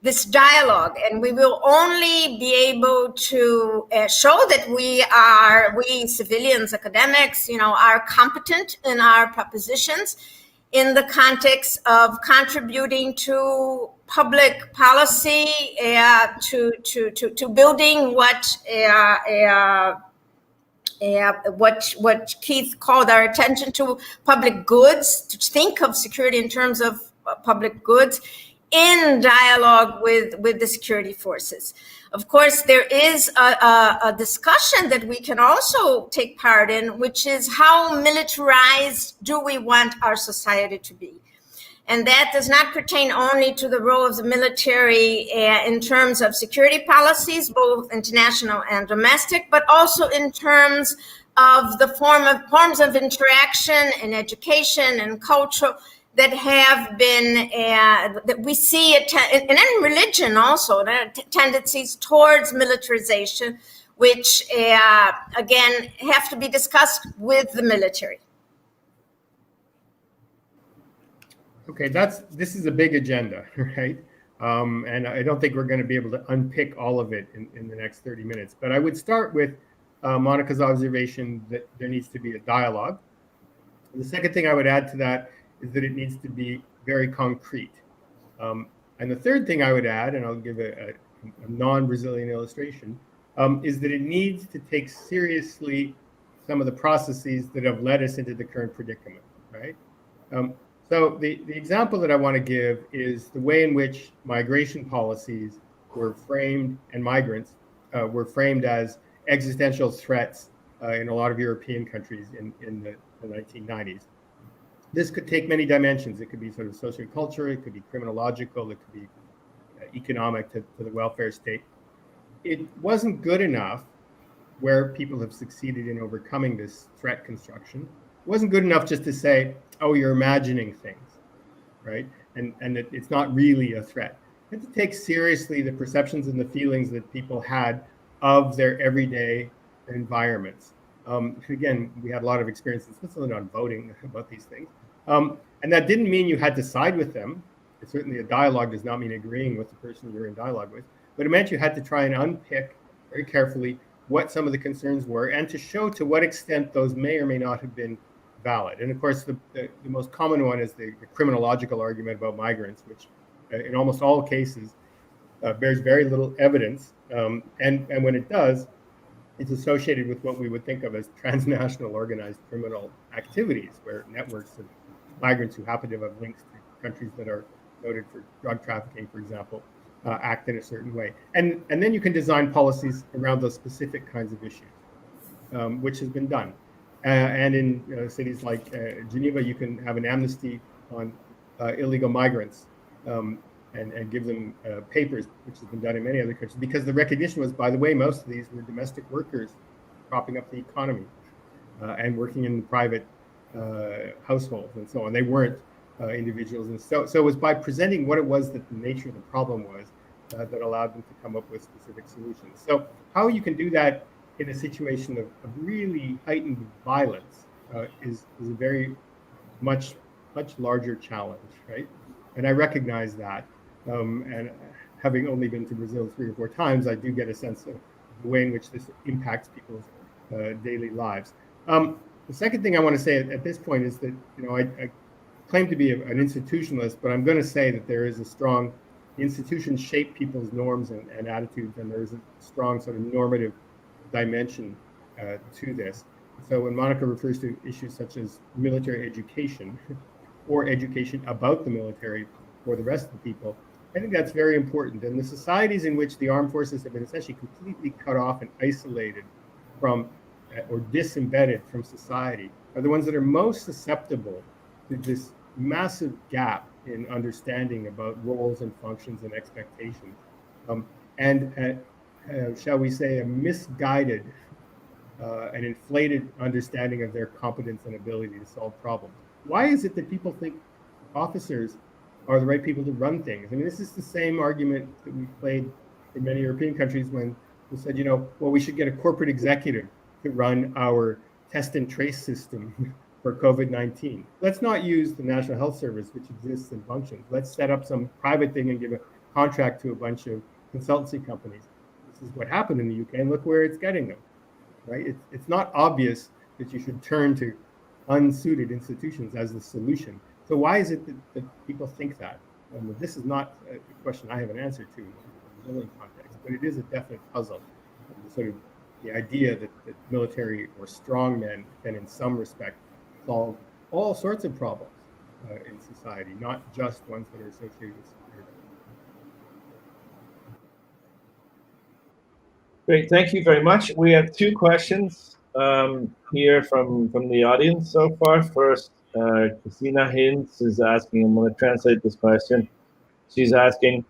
this dialogue, and we will only be able to show that we civilians, academics, are competent in our propositions in the context of contributing to public policy, to building what Keith called our attention to public goods, to think of security in terms of public goods, in dialogue with the security forces. Of course, there is a discussion that we can also take part in, which is how militarized do we want our society to be? And that does not pertain only to the role of the military in terms of security policies, both international and domestic, but also in terms of the forms of interaction and education and culture that have been, that we see, and in religion also, tendencies towards militarization, which, again, have to be discussed with the military. Okay, this is a big agenda, right? And I don't think we're going to be able to unpick all of it in the next 30 minutes. But I would start with Monica's observation that there needs to be a dialogue. And the second thing I would add to that is that it needs to be very concrete. And the third thing I would add, and I'll give a non-Brazilian illustration, is that it needs to take seriously some of the processes that have led us into the current predicament, right? So the example that I want to give is the way in which migration policies were framed, and migrants were framed as existential threats in a lot of European countries in the 1990s. This could take many dimensions. It could be sort of sociocultural, it could be criminological, it could be economic to the welfare state. It wasn't good enough where people have succeeded in overcoming this threat construction. It wasn't good enough just to say, oh, you're imagining things, right? And it's not really a threat. You have to take seriously the perceptions and the feelings that people had of their everyday environments. Again, we had a lot of experience in Switzerland on voting about these things. And that didn't mean you had to side with them. Certainly a dialogue does not mean agreeing with the person you're in dialogue with, but it meant you had to try and unpick very carefully what some of the concerns were and to show to what extent those may or may not have been valid. And of course, the most common one is the criminological argument about migrants, which in almost all cases bears very little evidence. And when it does, it's associated with what we would think of as transnational organized criminal activities, where networks of migrants who happen to have links to countries that are noted for drug trafficking, for example, act in a certain way. And then you can design policies around those specific kinds of issues, which has been done. And in cities like Geneva, you can have an amnesty on illegal migrants and give them papers, which has been done in many other countries, because the recognition was, by the way, most of these were domestic workers propping up the economy and working in private households and so on. They weren't individuals. And so it was by presenting what it was that the nature of the problem was that allowed them to come up with specific solutions. So how you can do that in a situation of really heightened violence is a very much larger challenge, right? And I recognize that. And having only been to Brazil 3 or 4 times, I do get a sense of the way in which this impacts people's daily lives. The second thing I want to say at this point is that, I claim to be an institutionalist, but I'm going to say that there is a strong, institutions shape people's norms and attitudes, and there's a strong sort of normative dimension to this. So when Monica refers to issues such as military education or education about the military for the rest of the people, I think that's very important. And the societies in which the armed forces have been essentially completely cut off and isolated from or disembedded from society are the ones that are most susceptible to this massive gap in understanding about roles and functions and expectations. Shall we say, a misguided and inflated understanding of their competence and ability to solve problems. Why is it that people think officers are the right people to run things? I mean, this is the same argument that we played in many European countries when we said, well, we should get a corporate executive to run our test and trace system for COVID-19. Let's not use the National Health Service, which exists and functions. Let's set up some private thing and give a contract to a bunch of consultancy companies. This is what happened in the UK, and look where it's getting them, right? It's not obvious that you should turn to unsuited institutions as the solution. So why is it that people think that? This is not a question I have an answer to in the Brazilian context, but it is a definite puzzle. Sort of the idea that military or strong men can, in some respect, solve all sorts of problems in society, not just ones that are associated with security. Great, thank you very much. We have 2 questions here from the audience so far. First, Christina Hinz is asking, I'm going to translate this question. She's asking,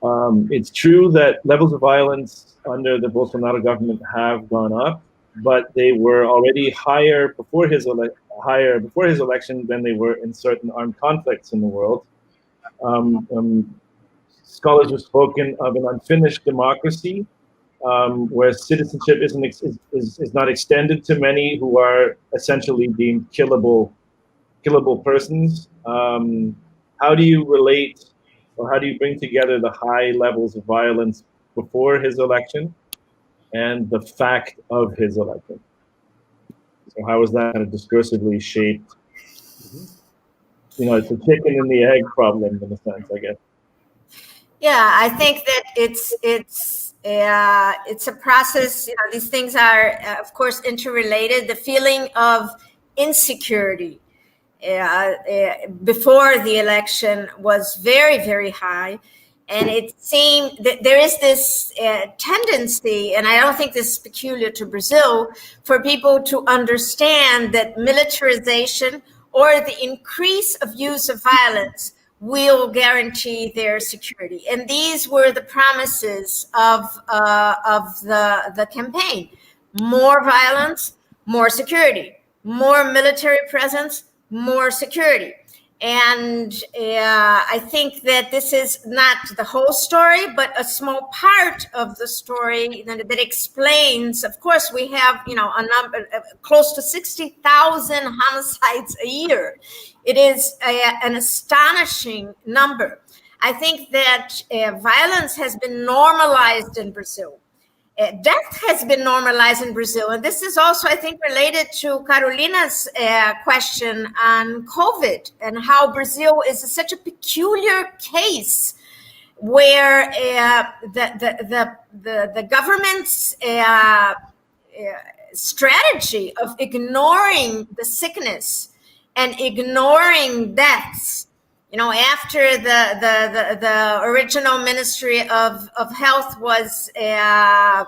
it's true that levels of violence under the Bolsonaro government have gone up, but they were already higher before his election than they were in certain armed conflicts in the world. Scholars have spoken of an unfinished democracy, where citizenship is not extended to many who are essentially deemed killable persons. How do you relate, or how do you bring together the high levels of violence before his election and the fact of his election? So how is that kind of discursively shaped? It's a chicken and the egg problem in a sense, I guess. Yeah, I think that it's a process. These things are, of course, interrelated. The feeling of insecurity before the election was very, very high. And it seemed that there is this tendency, and I don't think this is peculiar to Brazil, for people to understand that militarization or the increase of use of violence will guarantee their security. And these were the promises of the campaign. More violence, more security. More military presence, more security. And I think that this is not the whole story, but a small part of the story that explains. Of course, we have a number close to 60,000 homicides a year. It is an astonishing number. I think that violence has been normalized in Brazil. Death has been normalized in Brazil. And this is also, I think, related to Carolina's question on COVID and how Brazil is such a peculiar case where the government's strategy of ignoring the sickness and ignoring deaths. After the original Ministry of Health was left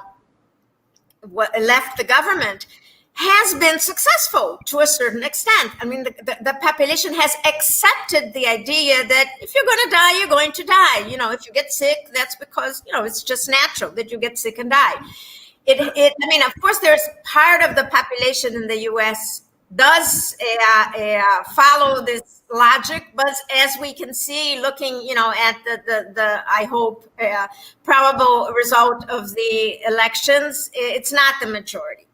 the government, has been successful to a certain extent. I mean, the population has accepted the idea that if you're going to die, you're going to die. If you get sick, that's because, it's just natural that you get sick and die. Of course, there's part of the population in the U.S. does follow this logic, but as we can see, looking, at the I hope probable result of the elections, it's not the majority.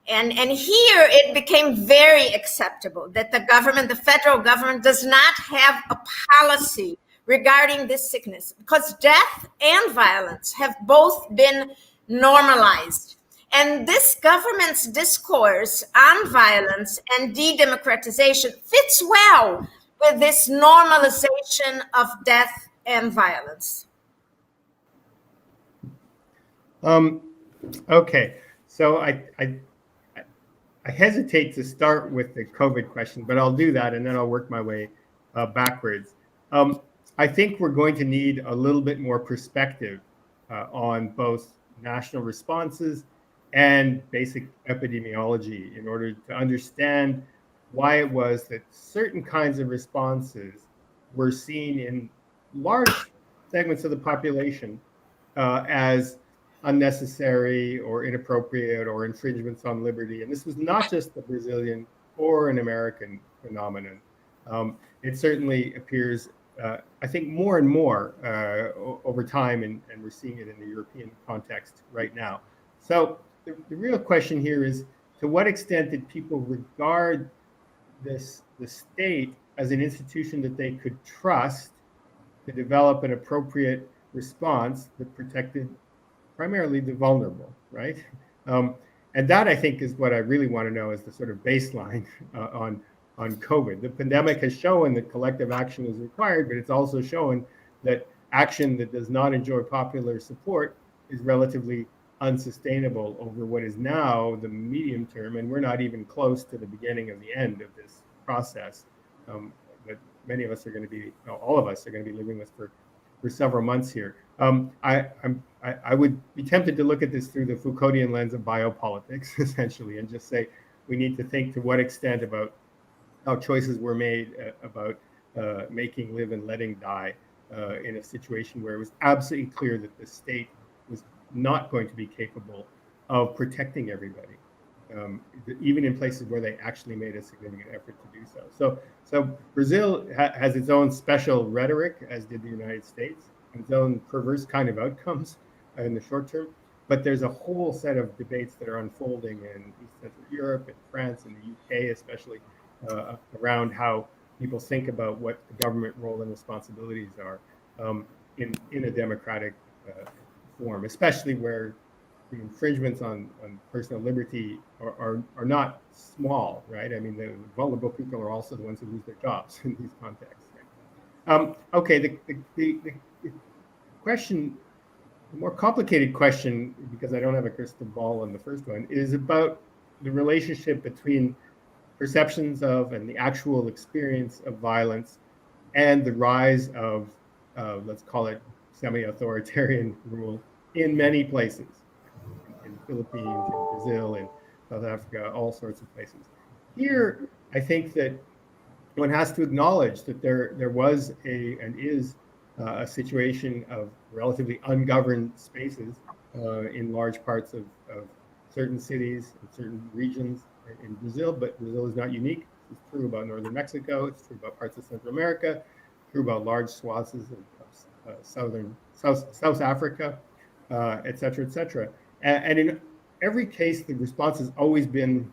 And here it became very acceptable that the federal government, does not have a policy regarding this sickness, because death and violence have both been normalized. And this government's discourse on violence and de-democratization fits well with this normalization of death and violence. Okay, so I hesitate to start with the COVID question, but I'll do that and then I'll work my way backwards. I think we're going to need a little bit more perspective on both national responses and basic epidemiology in order to understand why it was that certain kinds of responses were seen in large segments of the population as unnecessary or inappropriate or infringements on liberty. And this was not just a Brazilian or an American phenomenon. It certainly appears, I think, more and more over time, and we're seeing it in the European context right now. So the real question here is, to what extent did people regard the state as an institution that they could trust to develop an appropriate response that protected primarily the vulnerable, right? And that, I think, is what I really want to know, is the sort of baseline on COVID. The pandemic has shown that collective action is required, but it's also shown that action that does not enjoy popular support is relatively unsustainable over what is now the medium term, and we're not even close to the beginning of the end of this process that many of us are going to be, all of us are going to be living with for several months here. I would be tempted to look at this through the Foucauldian lens of biopolitics, essentially, and just say we need to think to what extent about how choices were made about making live and letting die in a situation where it was absolutely clear that the state was not going to be capable of protecting everybody, even in places where they actually made a significant effort to do so. So Brazil has its own special rhetoric, as did the United States, and its own perverse kind of outcomes in the short term. But there's a whole set of debates that are unfolding in East Central Europe and France and the UK, especially, around how people think about what the government role and responsibilities are in a democratic form, especially where the infringements on personal liberty are not small, right? I mean, the vulnerable people are also the ones who lose their jobs in these contexts. Right? Okay, the question, the more complicated question, because I don't have a crystal ball on the first one, is about the relationship between perceptions of and the actual experience of violence and the rise of, let's call it, semi-authoritarian rule in many places, in the Philippines, in Brazil, in South Africa, all sorts of places. Here, I think that one has to acknowledge that there was and is a situation of relatively ungoverned spaces in large parts of certain cities and certain regions in Brazil, but Brazil is not unique. It's true about northern Mexico, it's true about parts of Central America, true about large swaths of South Africa, et cetera, et cetera. And in every case, the response has always been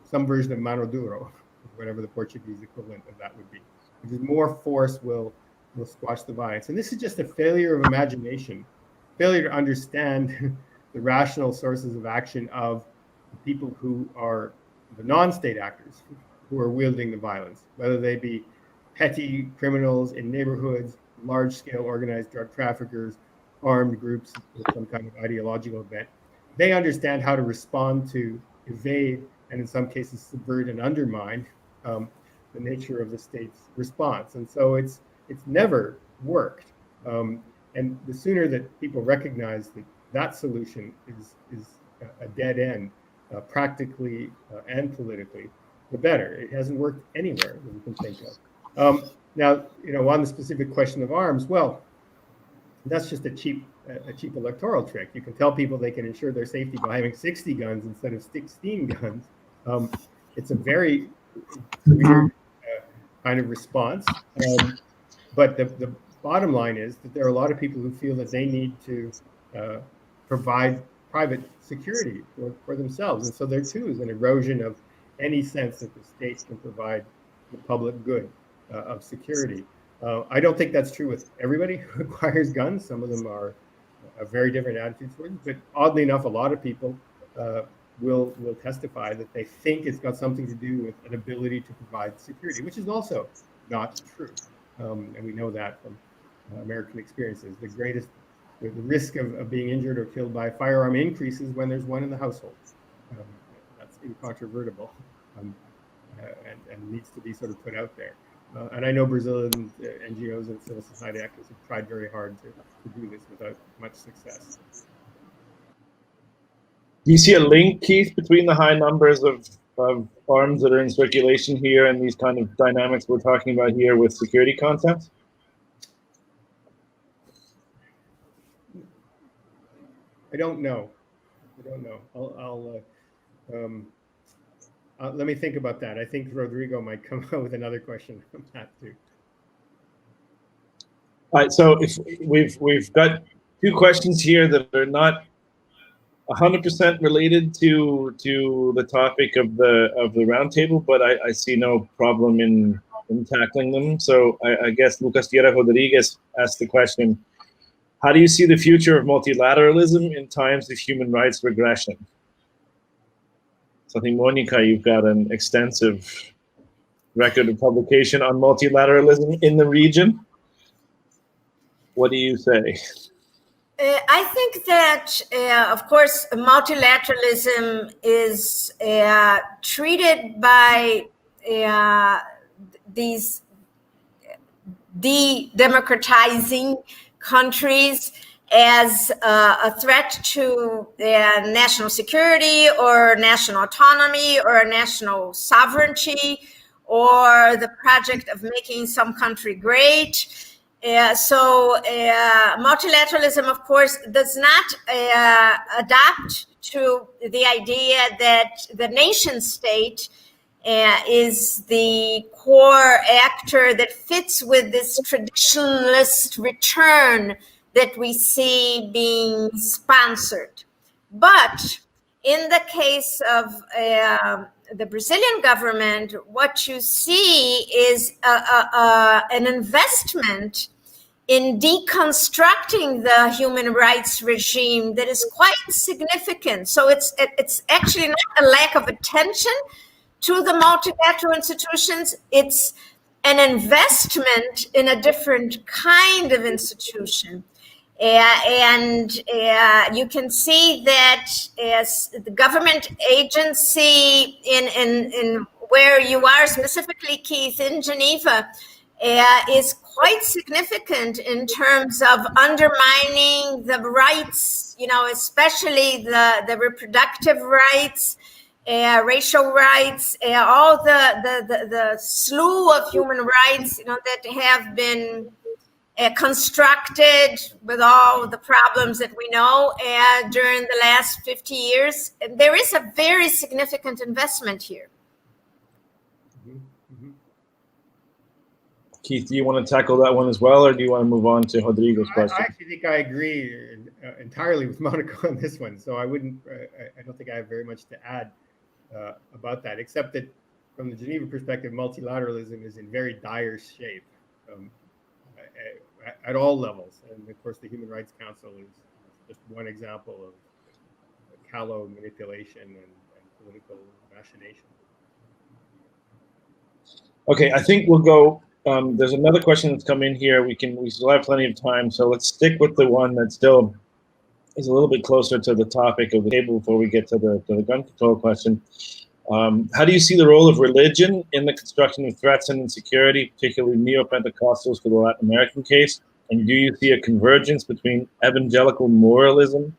some version of mano duro, whatever the Portuguese equivalent of that would be, which is more force will squash the violence. And this is just a failure of imagination, failure to understand the rational sources of action of the people who are the non-state actors who are wielding the violence, whether they be petty criminals in neighborhoods, large-scale organized drug traffickers, armed groups with some kind of ideological bent. They understand how to respond to, evade, and in some cases subvert and undermine the nature of the state's response. And so it's never worked. And the sooner that people recognize that solution is a dead end, practically and politically, the better. It hasn't worked anywhere that we can think of. Now, on the specific question of arms, well, that's just a cheap electoral trick. You can tell people they can ensure their safety by having 60 guns instead of 16 guns. it's a very weird kind of response. But the bottom line is that there are a lot of people who feel that they need to provide private security for themselves. And so there too is an erosion of any sense that the state can provide the public good of security. I don't think that's true with everybody who acquires guns. Some of them are a very different attitude towards it. But oddly enough, a lot of people will testify that they think it's got something to do with an ability to provide security, which is also not true. And we know that from American experiences. The risk of being injured or killed by a firearm increases when there's one in the household. That's incontrovertible and needs to be sort of put out there. And I know Brazilian NGOs and civil society actors have tried very hard to do this without much success. Do you see a link, Keith, between the high numbers of arms that are in circulation here and these kind of dynamics we're talking about here with security concepts? I don't know. Let me think about that. I think Rodrigo might come out with another question on that too. All right, so if we've got two questions here that are not 100% related to the topic of the roundtable, but I see no problem in tackling them. So I guess Lucas Tierra Rodriguez asked the question: how do you see the future of multilateralism in times of human rights regression? So I think, Monica, you've got an extensive record of publication on multilateralism in the region. What do you say? I think that, of course, multilateralism is treated by these de-democratizing countries as a threat to national security or national autonomy or national sovereignty or the project of making some country great. So multilateralism, of course, does not adapt to the idea that the nation state is the core actor that fits with this traditionalist return that we see being sponsored. But in the case of the Brazilian government, what you see is an investment in deconstructing the human rights regime that is quite significant. So it's actually not a lack of attention to the multilateral institutions. It's an investment in a different kind of institution. And you can see that as the government agency in where you are specifically, Keith, in Geneva, is quite significant in terms of undermining the rights, especially the reproductive rights, racial rights, all the slew of human rights, that have been constructed with all the problems that we know during the last 50 years. There is a very significant investment here. Keith, do you want to tackle that one as well, or do you want to move on to Rodrigo's question? I actually think I agree entirely with Monica on this one. So I don't think I have very much to add about that, except that from the Geneva perspective, multilateralism is in very dire shape. At all levels. And of course, the Human Rights Council is just one example of callow manipulation and political machination. Okay, I think we'll go. There's another question that's come in here. We still have plenty of time, so let's stick with the one that still is a little bit closer to the topic of the table before we get to the gun control question. How do you see the role of religion in the construction of threats and insecurity, particularly neo-Pentecostals for the Latin American case? And do you see a convergence between evangelical moralism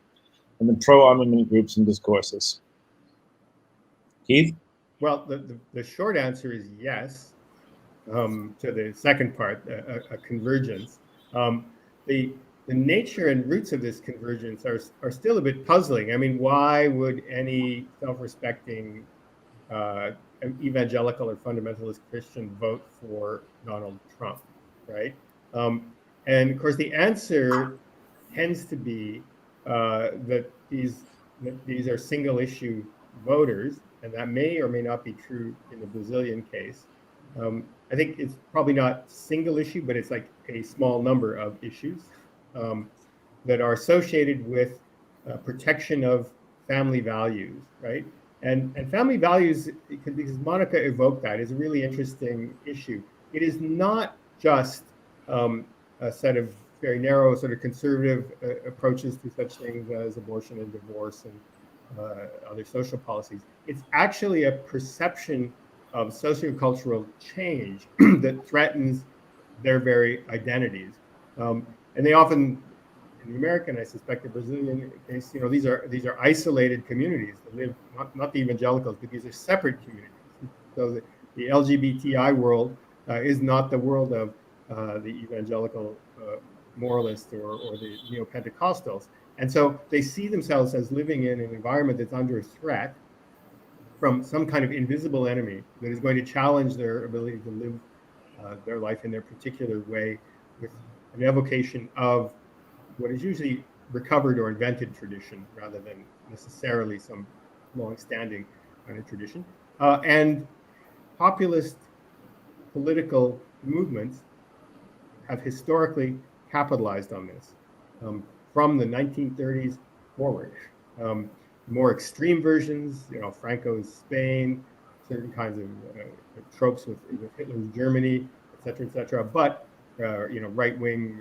and the pro-armament groups and discourses? Keith? Well, the short answer is yes, to the second part, a convergence. The nature and roots of this convergence are still a bit puzzling. I mean, why would any self-respecting evangelical or fundamentalist Christian vote for Donald Trump, right? And of course, the answer tends to be that these are single issue voters, and that may or may not be true in the Brazilian case. I think it's probably not single issue, but it's like a small number of issues that are associated with protection of family values, right? And family values, because Monica evoked that, is a really interesting issue. It is not just a set of very narrow, sort of conservative approaches to such things as abortion and divorce and other social policies. It's actually a perception of sociocultural change that threatens their very identities. And they often, in the American, I suspect the Brazilian case, these are isolated communities that live, not the evangelicals, but these are separate communities. So the LGBTI world is not the world of the evangelical moralists or the neo-Pentecostals. And so they see themselves as living in an environment that's under threat from some kind of invisible enemy that is going to challenge their ability to live their life in their particular way, with an evocation of what is usually recovered or invented tradition rather than necessarily some long-standing kind of tradition. And populist political movements have historically capitalized on this from the 1930s forward. More extreme versions, Franco's Spain, certain kinds of tropes with Hitler's Germany, et cetera, but right-wing,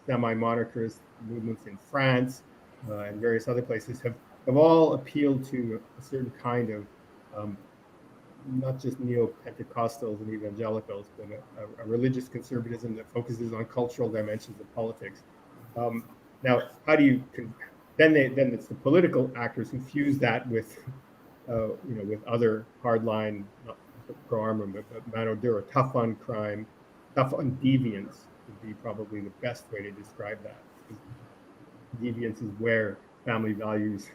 semi-monarchist movements in France and various other places have all appealed to a certain kind of not just neo-Pentecostals and evangelicals, but a religious conservatism that focuses on cultural dimensions of politics. Now, how do you then it's the political actors who fuse that with with other hardline, not pro-armament, but mano duro, tough on crime, tough on deviance would be probably the best way to describe that. Deviance is where family values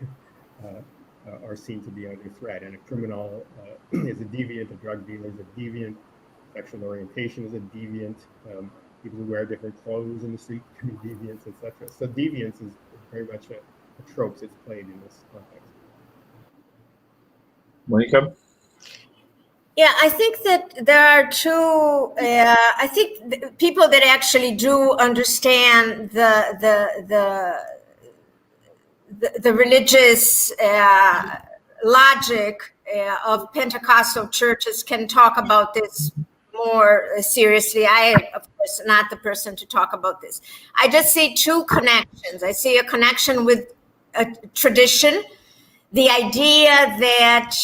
are seen to be under threat, and a criminal is a deviant, a drug dealer is a deviant, sexual orientation is a deviant, people who wear different clothes in the street can be deviants, etc. So deviance is very much a trope that's played in this context. Monica? Yeah, I think that there are two. I think people that actually do understand the religious logic of Pentecostal churches can talk about this more seriously. I, of course, not the person to talk about this. I just see two connections. I see a connection with a tradition. The idea that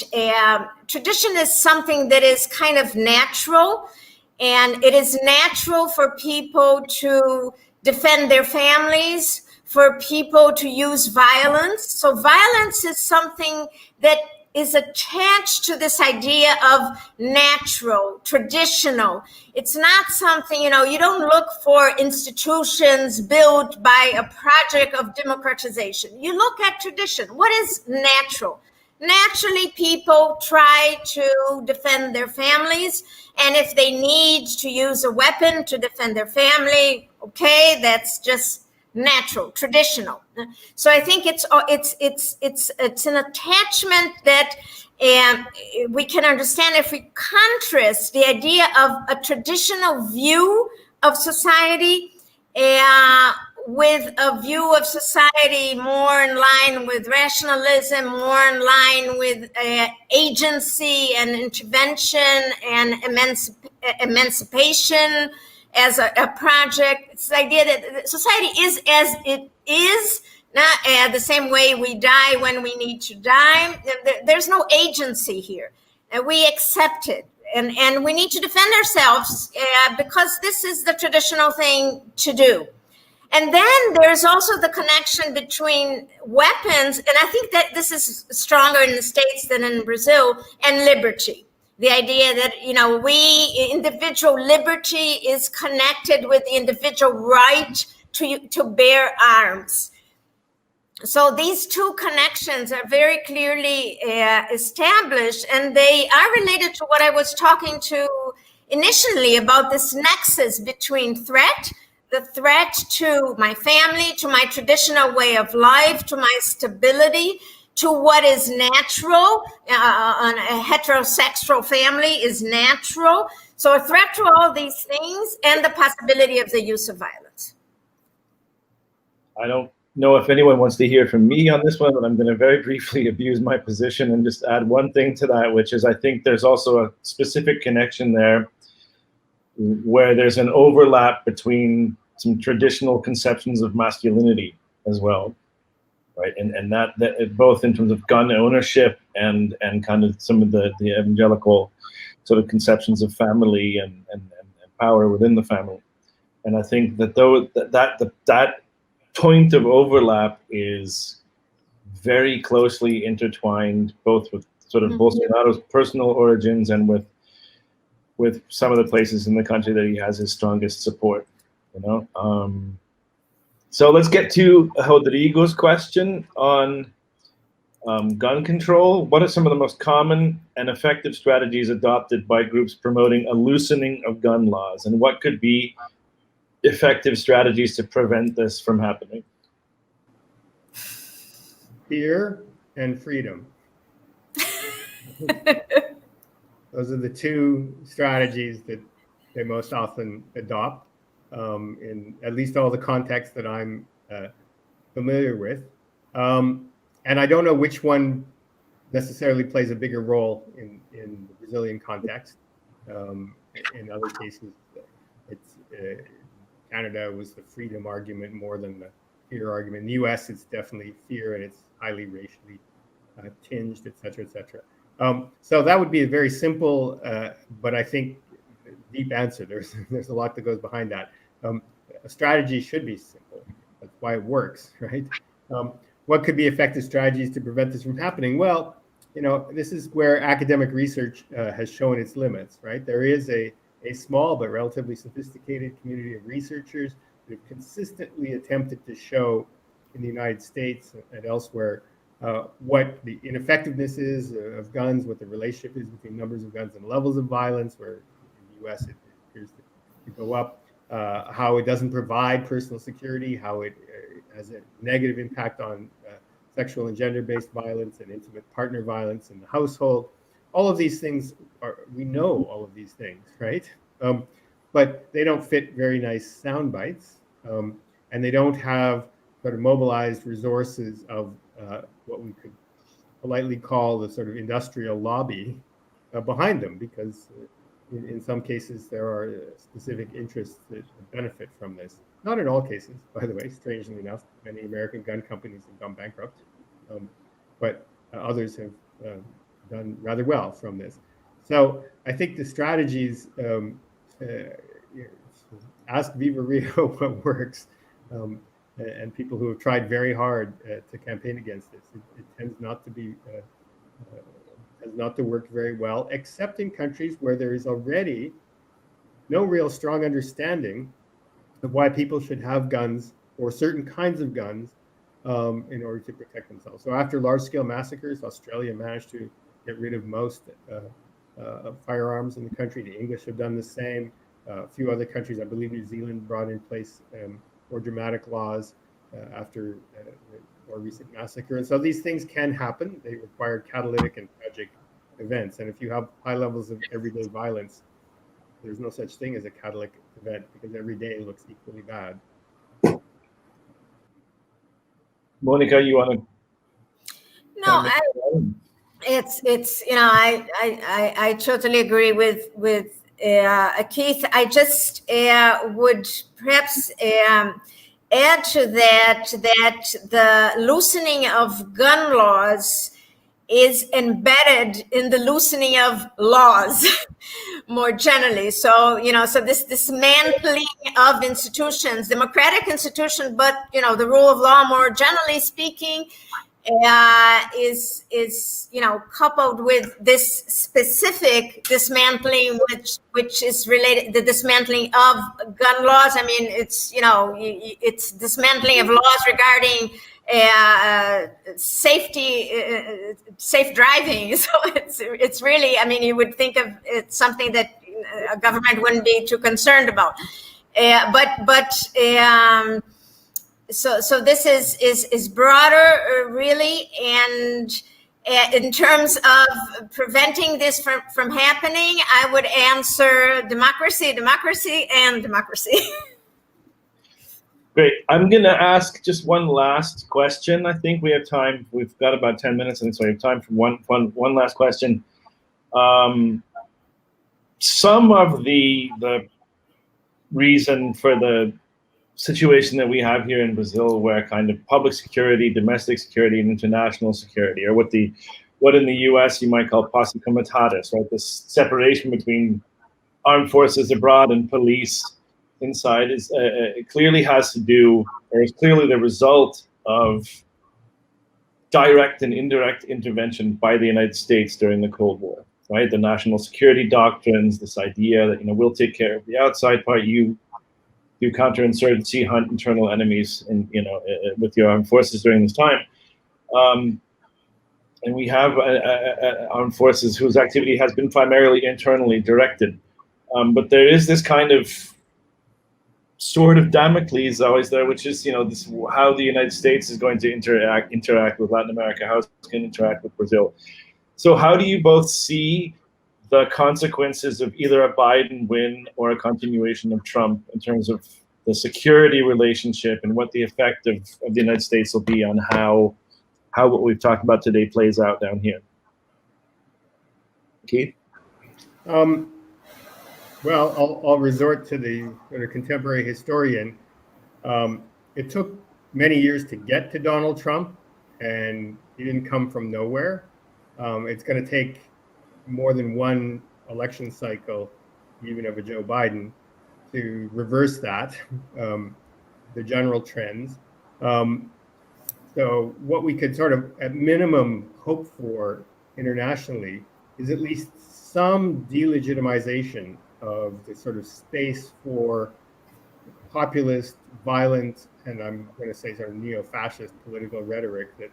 tradition is something that is kind of natural, and it is natural for people to defend their families, for people to use violence. So violence is something that is attached to this idea of natural, traditional. It's not something, you don't look for institutions built by a project of democratization. You look at tradition. What is natural? Naturally, people try to defend their families. And if they need to use a weapon to defend their family, okay, that's just natural, traditional. So I think it's an attachment that we can understand if we contrast the idea of a traditional view of society with a view of society more in line with rationalism, more in line with agency and intervention and emancipation as a project. It's the idea that society is as it is, not the same way we die when we need to die. There's no agency here. And we accept it. And we need to defend ourselves because this is the traditional thing to do. And then there's also the connection between weapons, and I think that this is stronger in the States than in Brazil, and liberty. The idea that, individual liberty is connected with the individual right to bear arms. So these two connections are very clearly established, and they are related to what I was talking to initially about this nexus between the threat to my family, to my traditional way of life, to my stability, to what is natural. A heterosexual family is natural. So a threat to all these things and the possibility of the use of violence. I don't know if anyone wants to hear from me on this one, but I'm going to very briefly abuse my position and just add one thing to that, which is I think there's also a specific connection there where there's an overlap between some traditional conceptions of masculinity as well, right? And that both in terms of gun ownership and kind of some of the evangelical sort of conceptions of family and power within the family. And I think that that point of overlap is very closely intertwined, both with sort of Bolsonaro's personal origins and with some of the places in the country that he has his strongest support, you know. So let's get to Rodrigo's question on gun control. What are some of the most common and effective strategies adopted by groups promoting a loosening of gun laws, and what could be effective strategies to prevent this from happening? Fear and freedom. Those are the two strategies that they most often adopt in at least all the contexts that I'm familiar with. And I don't know which one necessarily plays a bigger role in the Brazilian context. In other cases, it's Canada was the freedom argument more than the fear argument. In the US, it's definitely fear, and it's highly racially tinged, et cetera, et cetera. So that would be a very simple, but I think deep answer. There's a lot that goes behind that. A strategy should be simple. That's why it works, right? What could be effective strategies to prevent this from happening? Well, you know, this is where academic research has shown its limits, right? There is a small but relatively sophisticated community of researchers that have consistently attempted to show in the United States and elsewhere what the ineffectiveness is of guns, what the relationship is between numbers of guns and levels of violence, where in the US it appears to go up, how it doesn't provide personal security, how it has a negative impact on sexual and gender-based violence and intimate partner violence in the household. All of these things we know all of these things, right? But they don't fit very nice sound bites, and they don't have sort of mobilized resources of what we could politely call the sort of industrial lobby behind them, because in some cases there are specific interests that benefit from this. Not in all cases, by the way, strangely enough. Many American gun companies have gone bankrupt, but others have done rather well from this. So I think the strategies, ask Viva Rio what works, and people who have tried very hard to campaign against this. It tends not to be, has not to work very well, except in countries where there is already no real strong understanding of why people should have guns or certain kinds of guns in order to protect themselves. So after large-scale massacres, Australia managed to get rid of most firearms in the country. The English have done the same. A few other countries, I believe New Zealand, brought in place more dramatic laws after the more recent massacre. And so these things can happen. They require catalytic and tragic events. And if you have high levels of everyday violence, there's no such thing as a catalytic event, because every day looks equally bad. Monica, you want to? No, it's you know, I totally agree with Keith. I just would perhaps add to that the loosening of gun laws is embedded in the loosening of laws more generally. So, you know, so this dismantling of institutions, democratic institutions, but, you know, the rule of law more generally speaking, is you know, coupled with this specific dismantling, which is related, the dismantling of gun laws. I mean, it's, you know, it's dismantling of laws regarding safe driving. So it's really, I mean, you would think of it's something that a government wouldn't be too concerned about. So this is broader, really, and in terms of preventing this from happening, I would answer democracy, and democracy. Great. I'm going to ask just one last question. I think we have time. We've got about 10 minutes, and so we have time for one last question. Some of the reason for the situation that we have here in Brazil, where kind of public security, domestic security, and international security, or what in the US you might call posse comitatus, right? This separation between armed forces abroad and police inside is it clearly has to do, or is clearly the result of direct and indirect intervention by the United States during the Cold War, right? The national security doctrines, this idea that, we'll take care of the outside part, you do counterinsurgency, hunt internal enemies, and with your armed forces during this time. And we have armed forces whose activity has been primarily internally directed. But there is this kind of sword of Damocles always there, which is, this how the United States is going to interact with Latin America, how it's going to interact with Brazil. So how do you both see the consequences of either a Biden win or a continuation of Trump in terms of the security relationship and what the effect of the United States will be on how what we've talked about today plays out down here? Keith? Well, I'll resort to the contemporary historian. It took many years to get to Donald Trump, and he didn't come from nowhere. It's going to take more than one election cycle, even of a Joe Biden, to reverse that, the general trends. So what we could sort of, at minimum, hope for internationally is at least some delegitimization of the sort of space for populist, violent, and I'm going to say sort of neo-fascist political rhetoric that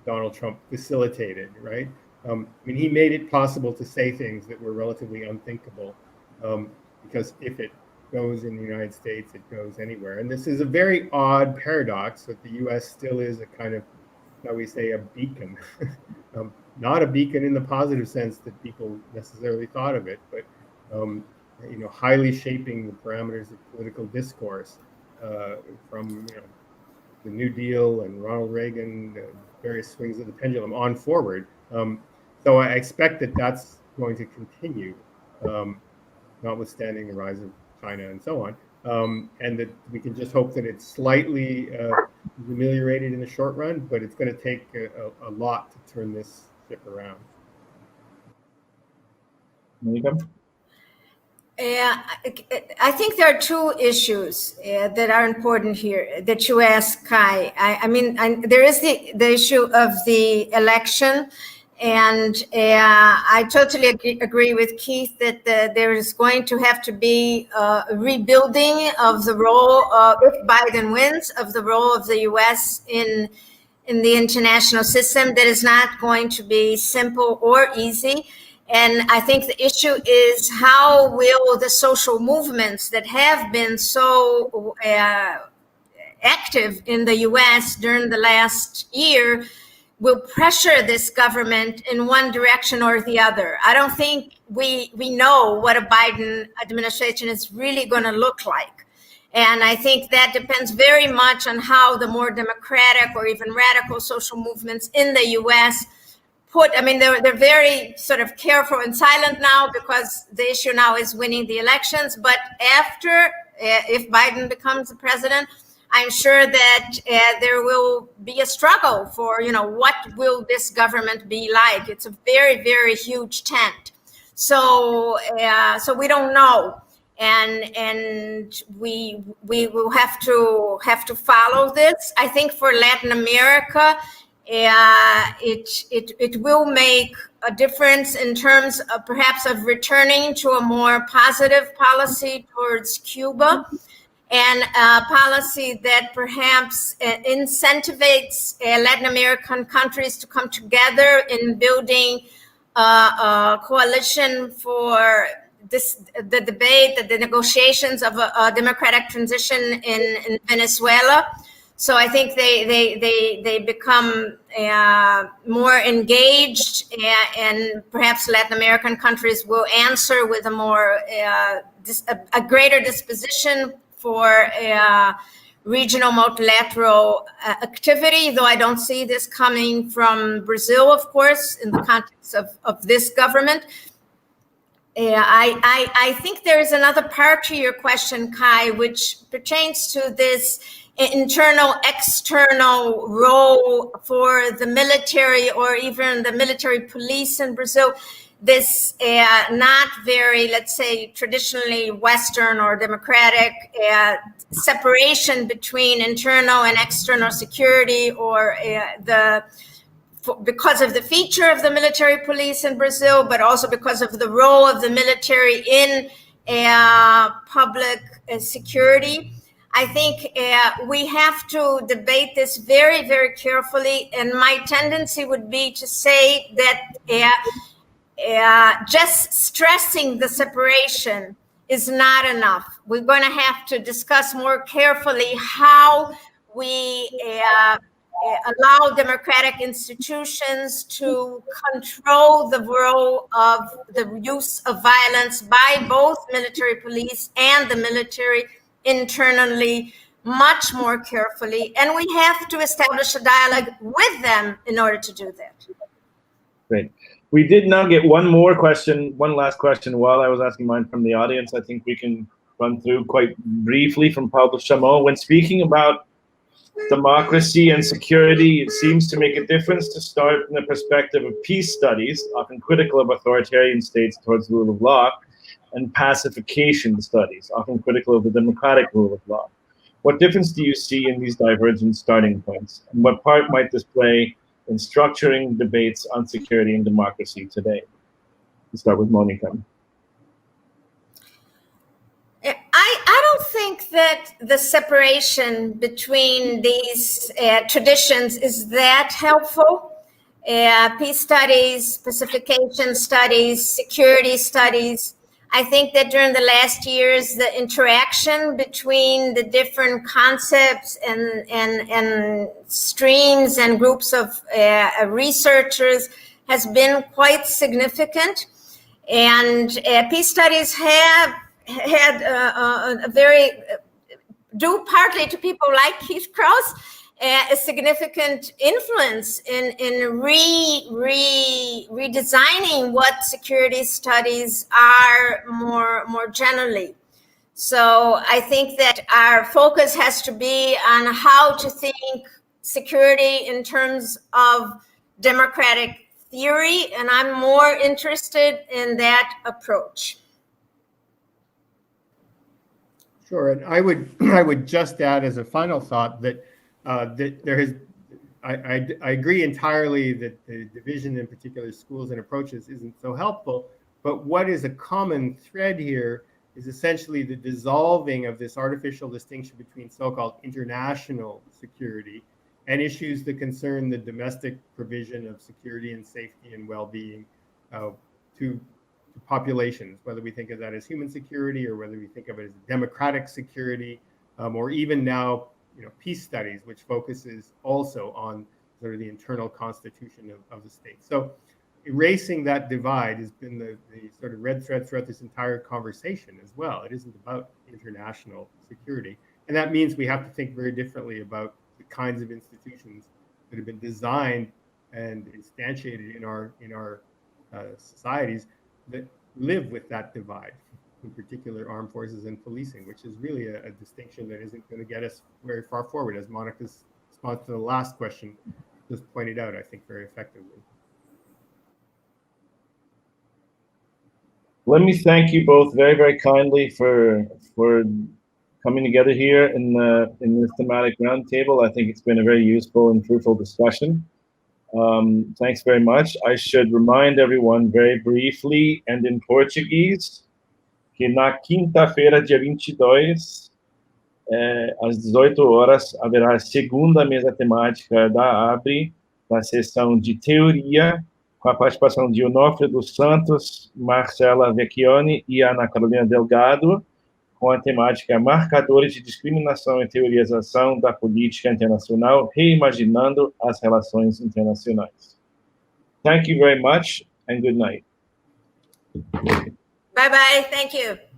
Donald Trump facilitated, right? I mean, he made it possible to say things that were relatively unthinkable, because if it goes in the United States, it goes anywhere. And this is a very odd paradox that the U.S. still is a kind of, how we say, a beacon. Not a beacon in the positive sense that people necessarily thought of it, but highly shaping the parameters of political discourse from the New Deal and Ronald Reagan, various swings of the pendulum on forward. So I expect that that's going to continue, notwithstanding the rise of China and so on, and that we can just hope that it's slightly ameliorated in the short run, but it's going to take a lot to turn this ship around. I think there are two issues that are important here that you ask, Kai. I mean, there is the issue of the election, and I totally agree with Keith that there is going to have to be a rebuilding of the role, if Biden wins, of the role of the U.S. in the international system. That is not going to be simple or easy. And I think the issue is how will the social movements that have been so active in the U.S. during the last year will pressure this government in one direction or the other. I don't think we know what a Biden administration is really going to look like. And I think that depends very much on how the more democratic or even radical social movements in the U.S. they're very sort of careful and silent now because the issue now is winning the elections. But after, if Biden becomes the president, I'm sure that there will be a struggle for, what will this government be like? It's a very, very huge tent. So we don't know. And we will have to follow this. I think for Latin America, it will make a difference in terms of perhaps of returning to a more positive policy towards Cuba. and a policy that perhaps incentivizes Latin American countries to come together in building a coalition for the debate, the negotiations of a democratic transition in Venezuela. So I think they become more engaged, and perhaps Latin American countries will answer with a more a greater disposition for regional multilateral activity, though I don't see this coming from Brazil, of course, in the context of this government. I think there is another part to your question, Kai, which pertains to this internal, external role for the military or even the military police in Brazil. This not very, let's say, traditionally Western or democratic separation between internal and external security, or because of the feature of the military police in Brazil, but also because of the role of the military in public security. I think we have to debate this very, very carefully. And my tendency would be to say that just stressing the separation is not enough. We're going to have to discuss more carefully how we allow democratic institutions to control the role of the use of violence by both military police and the military internally much more carefully. And we have to establish a dialogue with them in order to do that. Great. We did now get one last question while I was asking mine from the audience. I think we can run through quite briefly from Pablo Chamon. When speaking about democracy and security, it seems to make a difference to start from the perspective of peace studies, often critical of authoritarian states towards the rule of law, and pacification studies, often critical of the democratic rule of law. What difference do you see in these divergent starting points? And what part might this play in structuring debates on security and democracy today? Let's start with Monica. I don't think that the separation between these traditions is that helpful. Peace studies, pacification studies, security studies. I think that during the last years, the interaction between the different concepts and streams and groups of researchers has been quite significant. And peace studies have had a very, due partly to people like Keith Krause, a significant influence in redesigning what security studies are more generally. So I think that our focus has to be on how to think security in terms of democratic theory, and I'm more interested in that approach. Sure, and I would just add as a final thought that that there has, I agree entirely that the division in particular schools and approaches isn't so helpful, but what is a common thread here is essentially the dissolving of this artificial distinction between so-called international security and issues that concern the domestic provision of security and safety and well-being to populations, whether we think of that as human security or whether we think of it as democratic security, or even now, peace studies, which focuses also on sort of the internal constitution of the state. So erasing that divide has been the sort of red thread throughout this entire conversation as well. It isn't about international security. And that means we have to think very differently about the kinds of institutions that have been designed and instantiated in our societies that live with that divide, in particular armed forces and policing, which is really a distinction that isn't going to get us very far forward, as Monica's response to the last question just pointed out, I think, very effectively. Let me thank you both very, very kindly for coming together here in this thematic roundtable. I think it's been a very useful and fruitful discussion. Thanks very much. I should remind everyone very briefly and in Portuguese que na quinta-feira, dia 22, às 18 horas, haverá a segunda mesa temática da ABRE, na sessão de teoria, com a participação de Onofre dos Santos, Marcela Vecchioni e Ana Carolina Delgado, com a temática Marcadores de Discriminação e Teorização da Política Internacional, reimaginando as relações internacionais. Thank you very much and good night. Bye-bye. Thank you.